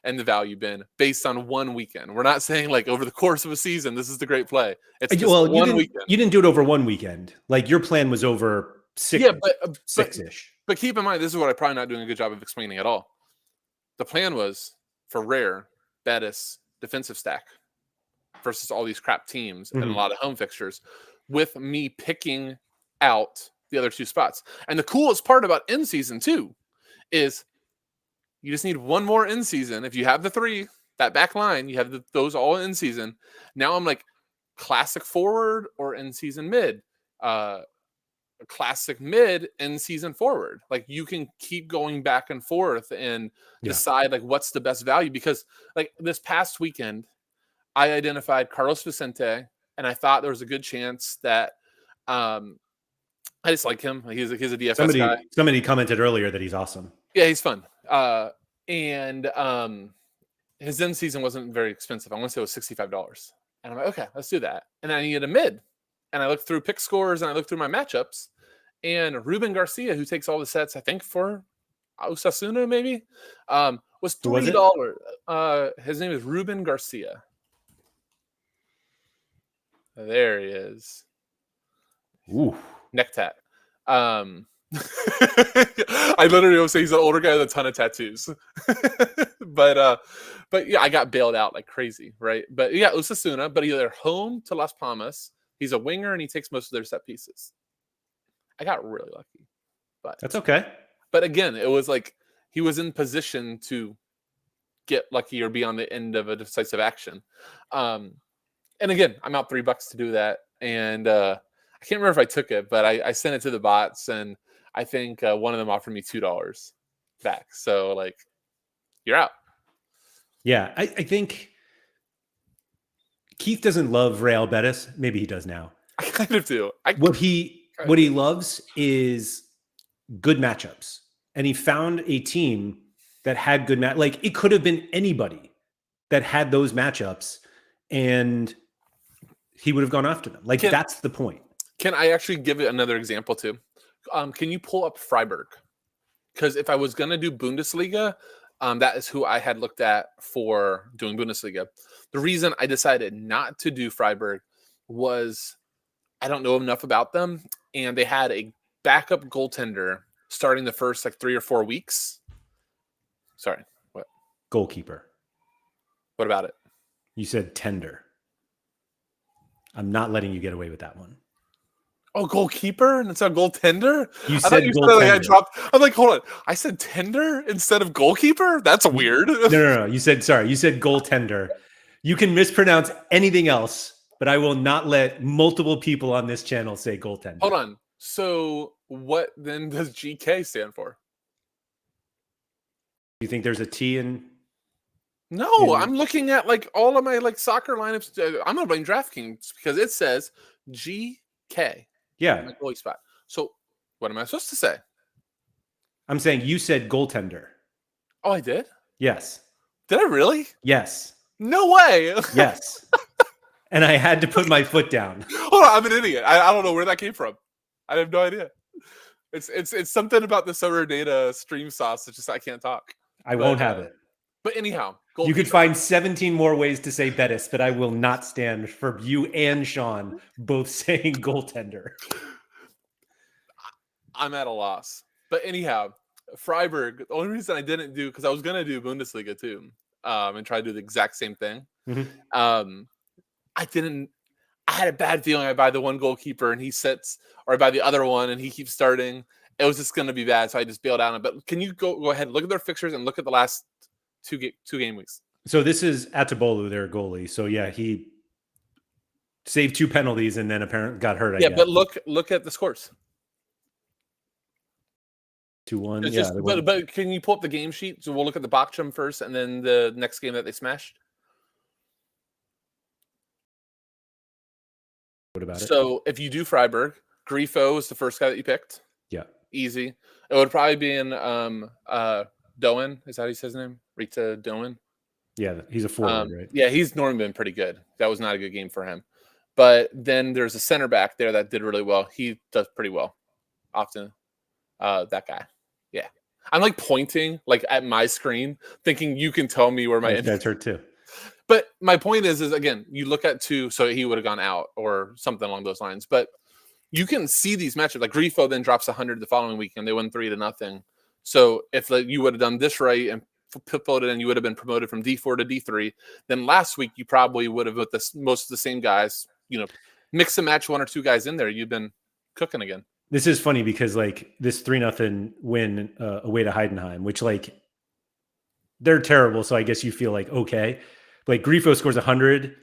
Speaker 2: in the value bin based on one weekend. We're not saying like over the course of a season, this is the great play. It's just one weekend.
Speaker 1: You didn't do it over one weekend. Like your plan was over six.
Speaker 2: Yeah,
Speaker 1: six-ish.
Speaker 2: But keep in mind, this is what I'm probably not doing a good job of explaining at all. The plan was for rare, Betis, defensive stack versus all these crap teams and a lot of home fixtures, with me picking out the other two spots. And the coolest part about in season too is you just need one more in season. If you have the three, that back line, you have those all in season. Now I'm like classic forward or in season mid, classic mid in season forward. Like you can keep going back and forth and decide like what's the best value, because like this past weekend I identified Carlos Vicente and I thought there was a good chance that I just like him. He's a DFS guy.
Speaker 1: Somebody commented earlier that he's awesome.
Speaker 2: Yeah, he's fun. And his in season wasn't very expensive. I want to say it was $65. And I'm like, okay, let's do that. And then I needed a mid. And I looked through pick scores and I looked through my matchups. And Ruben Garcia, who takes all the sets, I think for Osasuna maybe, was $3. His name is Ruben Garcia. There he is.
Speaker 1: Ooh.
Speaker 2: Neck tat. I literally will say he's an older guy with a ton of tattoos. but yeah, I got bailed out like crazy, right? But yeah, Osasuna, but they're home to Las Palmas. He's a winger and he takes most of their set pieces. I got really lucky. But
Speaker 1: that's okay.
Speaker 2: But again, it was like he was in position to get lucky or be on the end of a decisive action. And again, I'm out $3 to do that. And I can't remember if I took it, but I sent it to the bots, and I think one of them offered me $2 back. So like, you're out.
Speaker 1: Yeah, I think Keith doesn't love Real Betis. Maybe he does now.
Speaker 2: I kind of do.
Speaker 1: What he loves is good matchups, and he found a team that had good like it could have been anybody that had those matchups, and he would have gone after them. Like that's the point.
Speaker 2: Can I actually give it another example too? Can you pull up Freiburg? Because if I was going to do Bundesliga, that is who I had looked at for doing Bundesliga. The reason I decided not to do Freiburg was I don't know enough about them, and they had a backup goaltender starting the first like 3 or 4 weeks. Sorry, what?
Speaker 1: Goalkeeper.
Speaker 2: What about it?
Speaker 1: You said tender. I'm not letting you get away with that one.
Speaker 2: Oh, goalkeeper? And it's a goaltender?
Speaker 1: You said goaltender.
Speaker 2: I'm like, hold on. I said tender instead of goalkeeper? That's weird.
Speaker 1: No. You said goaltender. You can mispronounce anything else, but I will not let multiple people on this channel say goaltender.
Speaker 2: Hold on. So what then does GK stand for?
Speaker 1: You think there's a T in?
Speaker 2: No, I'm looking at like all of my like soccer lineups. I'm not playing DraftKings because it says GK.
Speaker 1: Yeah.
Speaker 2: My goalie spot. So what am I supposed to say?
Speaker 1: I'm saying you said goaltender.
Speaker 2: Oh, I did?
Speaker 1: Yes.
Speaker 2: Did I really?
Speaker 1: Yes.
Speaker 2: No way.
Speaker 1: Yes. And I had to put my foot down.
Speaker 2: Hold on, I'm an idiot. I don't know where that came from. I have no idea. It's something about the Sorare data stream sauce. It's just I can't talk.
Speaker 1: I won't have it.
Speaker 2: But anyhow,
Speaker 1: you could find 17 more ways to say Betis, but I will not stand for you and Sean both saying goaltender.
Speaker 2: I'm at a loss. But anyhow, Freiburg, the only reason I didn't do, because I was going to do Bundesliga too, and try to do the exact same thing. Mm-hmm. I had a bad feeling I buy the one goalkeeper and he sits, or I buy the other one and he keeps starting. It was just going to be bad, so I just bailed out. But can you go ahead and look at their fixtures and look at the last two game weeks?
Speaker 1: So this is Atabolu, their goalie. So yeah, he saved 2 penalties and then apparently got hurt.
Speaker 2: Yeah, but look at the scores.
Speaker 1: 2-1. Yeah,
Speaker 2: but can you pull up the game sheet? So we'll look at the Bochum first, and then the next game that they smashed.
Speaker 1: What about it?
Speaker 2: So if you do Freiburg, Grifo is the first guy that you picked.
Speaker 1: Yeah,
Speaker 2: easy. It would probably be in Doen. Is that how he says his name? Rita Doen.
Speaker 1: Yeah, he's a forward, right?
Speaker 2: Yeah, he's normally been pretty good. That was not a good game for him. But then there's a center back there that did really well. He does pretty well often. That guy. Yeah. I'm like pointing like at my screen, thinking you can tell me where my
Speaker 1: That guy's hurt too.
Speaker 2: But my point is again, you look at 2, so he would have gone out or something along those lines. But you can see these matchups. Like Grifo then drops 100 the following week, and they win 3-0. So if you would have done this right and put it in, you would have been promoted from D4 to D3. Then last week you probably would have with most of the same guys. Mix and match 1 or 2 guys in there. You've been cooking again.
Speaker 1: This is funny because like this 3-0 win away to Heidenheim, which like they're terrible. So I guess you feel like, okay, like Grifo scores 100.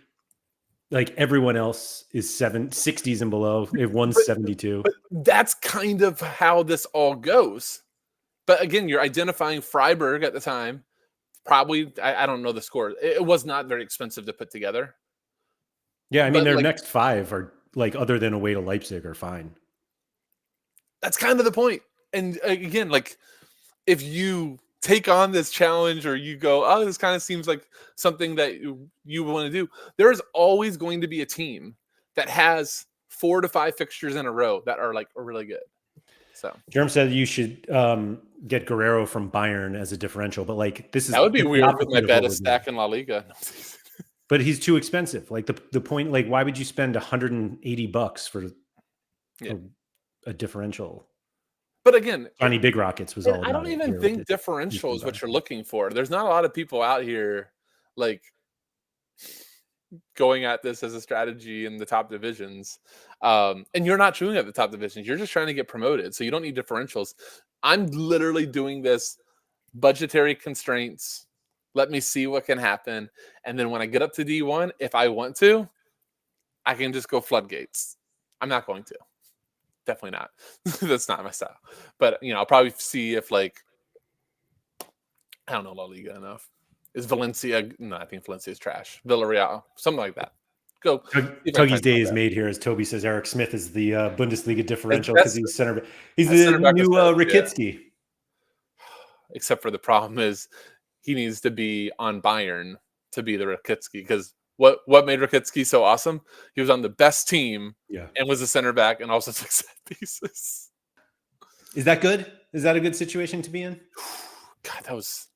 Speaker 1: Like everyone else is 60s and below. They've won 72.
Speaker 2: But that's kind of how this all goes. But again, you're identifying Freiburg at the time. Probably, I don't know the score. It was not very expensive to put together.
Speaker 1: Yeah, I mean, their next 5 are like, other than away to Leipzig, are fine.
Speaker 2: That's kind of the point. And again, like if you take on this challenge or you go, oh, this kind of seems like something that you want to do, there is always going to be a team that has 4 to 5 fixtures in a row that are like really good. So
Speaker 1: Jerem said you should get Guerrero from Bayern as a differential, but like
Speaker 2: that would be weird with my Betis stack in La Liga.
Speaker 1: But he's too expensive. Like the point, like why would you spend $180 for a differential?
Speaker 2: But again,
Speaker 1: Johnny Big Rockets was all about.
Speaker 2: I don't even think differential is what you're looking for. There's not a lot of people out here like going at this as a strategy in the top divisions. And you're not shooting at the top divisions. You're just trying to get promoted. So you don't need differentials. I'm literally doing this budgetary constraints. Let me see what can happen. And then when I get up to D1, if I want to, I can just go floodgates. I'm not going to. Definitely not. That's not my style. But, I'll probably see if, like, I don't know La Liga enough. Is Valencia? No, I think Valencia is trash. Villarreal, something like that. Go.
Speaker 1: Tuggy's day is made here, as Toby says. Eric Smith is the Bundesliga differential because he's center. He's the new Rakitsky.
Speaker 2: Yeah. Except for the problem is he needs to be on Bayern to be the Rakitsky, because what made Rakitsky so awesome? He was on the best team and was a center back and also took set pieces.
Speaker 1: Is that good? Is that a good situation to be in?
Speaker 2: God, that was...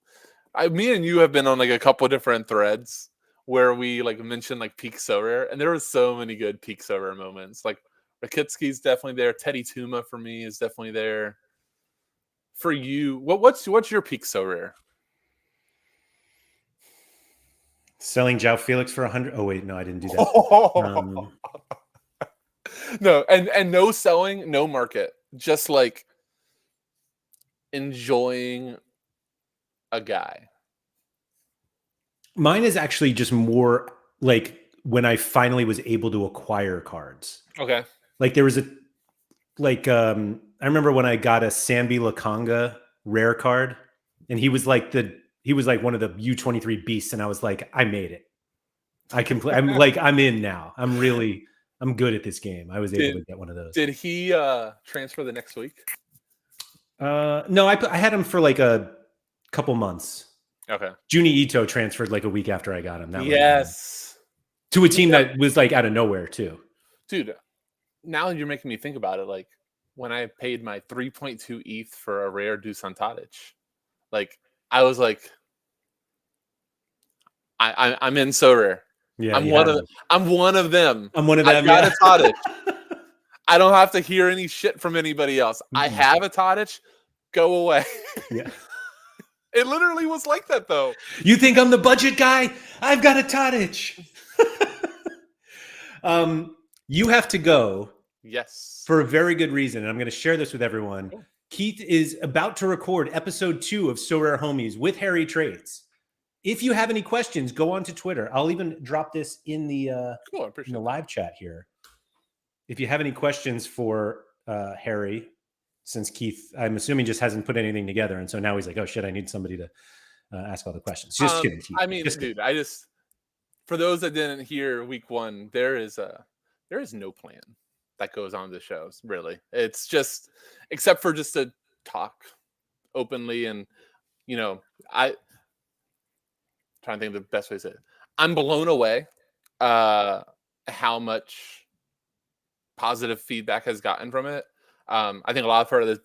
Speaker 2: me and you have been on like a couple of different threads where we like mentioned like peak Sorare, and there were so many good peak Sorare moments. Like Rakitsky's definitely there. Teddy Tuma for me is definitely there. For you, what's your peak Sorare?
Speaker 1: Selling João Felix for 100. Oh wait, no, I didn't do that.
Speaker 2: No, and no selling, no market. Just like enjoying a guy.
Speaker 1: Mine is actually just more like when I finally was able to acquire cards.
Speaker 2: Okay.
Speaker 1: Like there was I remember when I got a Sambi Lakanga rare card, and he was like one of the U23 beasts, and I was like, I made it. I can play. I'm like, I'm in now. I'm good at this game. I was able to get one of those.
Speaker 2: Did he transfer the next week?
Speaker 1: No, I had him for like a couple months.
Speaker 2: Okay.
Speaker 1: Juni Ito transferred like a week after I got him.
Speaker 2: Yes.
Speaker 1: To a team that was like out of nowhere too.
Speaker 2: Dude, now you're making me think about it. Like when I paid my 3.2 ETH for a rare Dusan Tadic, like I was like, I'm in so rare.
Speaker 1: Yeah,
Speaker 2: I'm one of them.
Speaker 1: I'm one of them.
Speaker 2: I got a Tadic. I don't have to hear any shit from anybody else. Mm-hmm. I have a Tadic. Go away.
Speaker 1: Yeah.
Speaker 2: It literally was like that, though.
Speaker 1: You think I'm the budget guy? I've got a Tadic. You have to go.
Speaker 2: Yes.
Speaker 1: For a very good reason. And I'm going to share this with everyone. Oh. Keith is about to record episode 2 of So Rare Homies with Harry Trades. If you have any questions, go on to Twitter. I'll even drop this in the live chat here. If you have any questions for Harry, since Keith, I'm assuming, just hasn't put anything together, and so now he's like, "Oh shit, I need somebody to ask all the questions." Just kidding, Keith.
Speaker 2: I mean, dude, for those that didn't hear week 1, there is no plan that goes on the shows. Really, it's just except for just to talk openly, and trying to think of the best way to say it. I'm blown away how much positive feedback has gotten from it. I think a lot of part of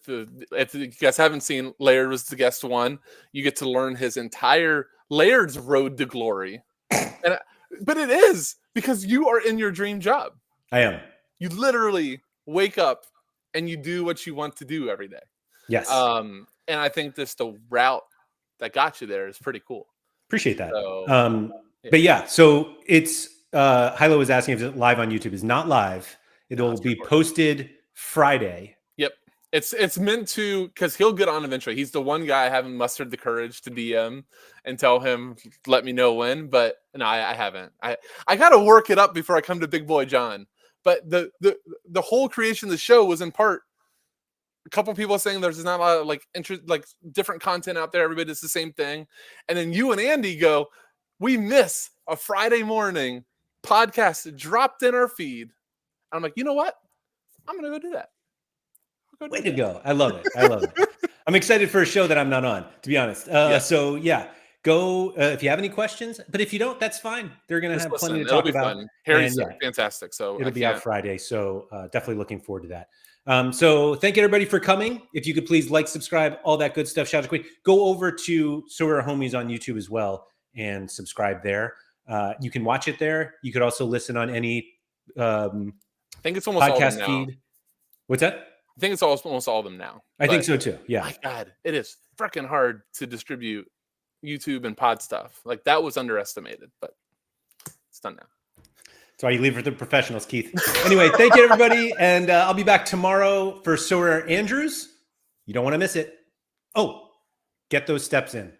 Speaker 2: if you guys haven't seen, Laird was the guest one. You get to learn his entire Laird's road to glory. But it is because you are in your dream job.
Speaker 1: I am.
Speaker 2: You literally wake up and you do what you want to do every day.
Speaker 1: Yes.
Speaker 2: And I think the route that got you there is pretty cool.
Speaker 1: Appreciate that.
Speaker 2: So,
Speaker 1: yeah. But yeah, so it's Hilo was asking if it's live on YouTube. It's not live. It'll be posted Friday.
Speaker 2: Yep. It's meant to, because he'll get on eventually. He's the one guy I haven't mustered the courage to DM and tell him, let me know when. But no, I haven't. I got to work it up before I come to Big Boy John. But the whole creation of the show was in part a couple people saying there's not a lot of like different content out there. Everybody does the same thing. And then you and Andy go, we miss a Friday morning podcast dropped in our feed. I'm like, you know what? I'm going to go do that.
Speaker 1: Way to go. I love it. I love it. I'm excited for a show that I'm not on, to be honest. So yeah, go if you have any questions, but if you don't, that's fine. They're going to have plenty to talk about.
Speaker 2: Fun. Harry's fantastic. So
Speaker 1: it'll be out Friday. So definitely looking forward to that. So thank you everybody for coming. If you could please like, subscribe, all that good stuff. Shout out quick. Go over to Sorare Homies on YouTube as well and subscribe there. You can watch it there. You could also listen on any
Speaker 2: I think it's almost
Speaker 1: podcast
Speaker 2: all
Speaker 1: feed. What's that?
Speaker 2: I think it's almost all of them now.
Speaker 1: I think so too. Yeah.
Speaker 2: My God, it is freaking hard to distribute YouTube and pod stuff. Like that was underestimated, but it's done now.
Speaker 1: That's why you leave for the professionals, Keith. Anyway, thank you everybody, and I'll be back tomorrow for Sorare Andrews. You don't want to miss it. Oh, get those steps in.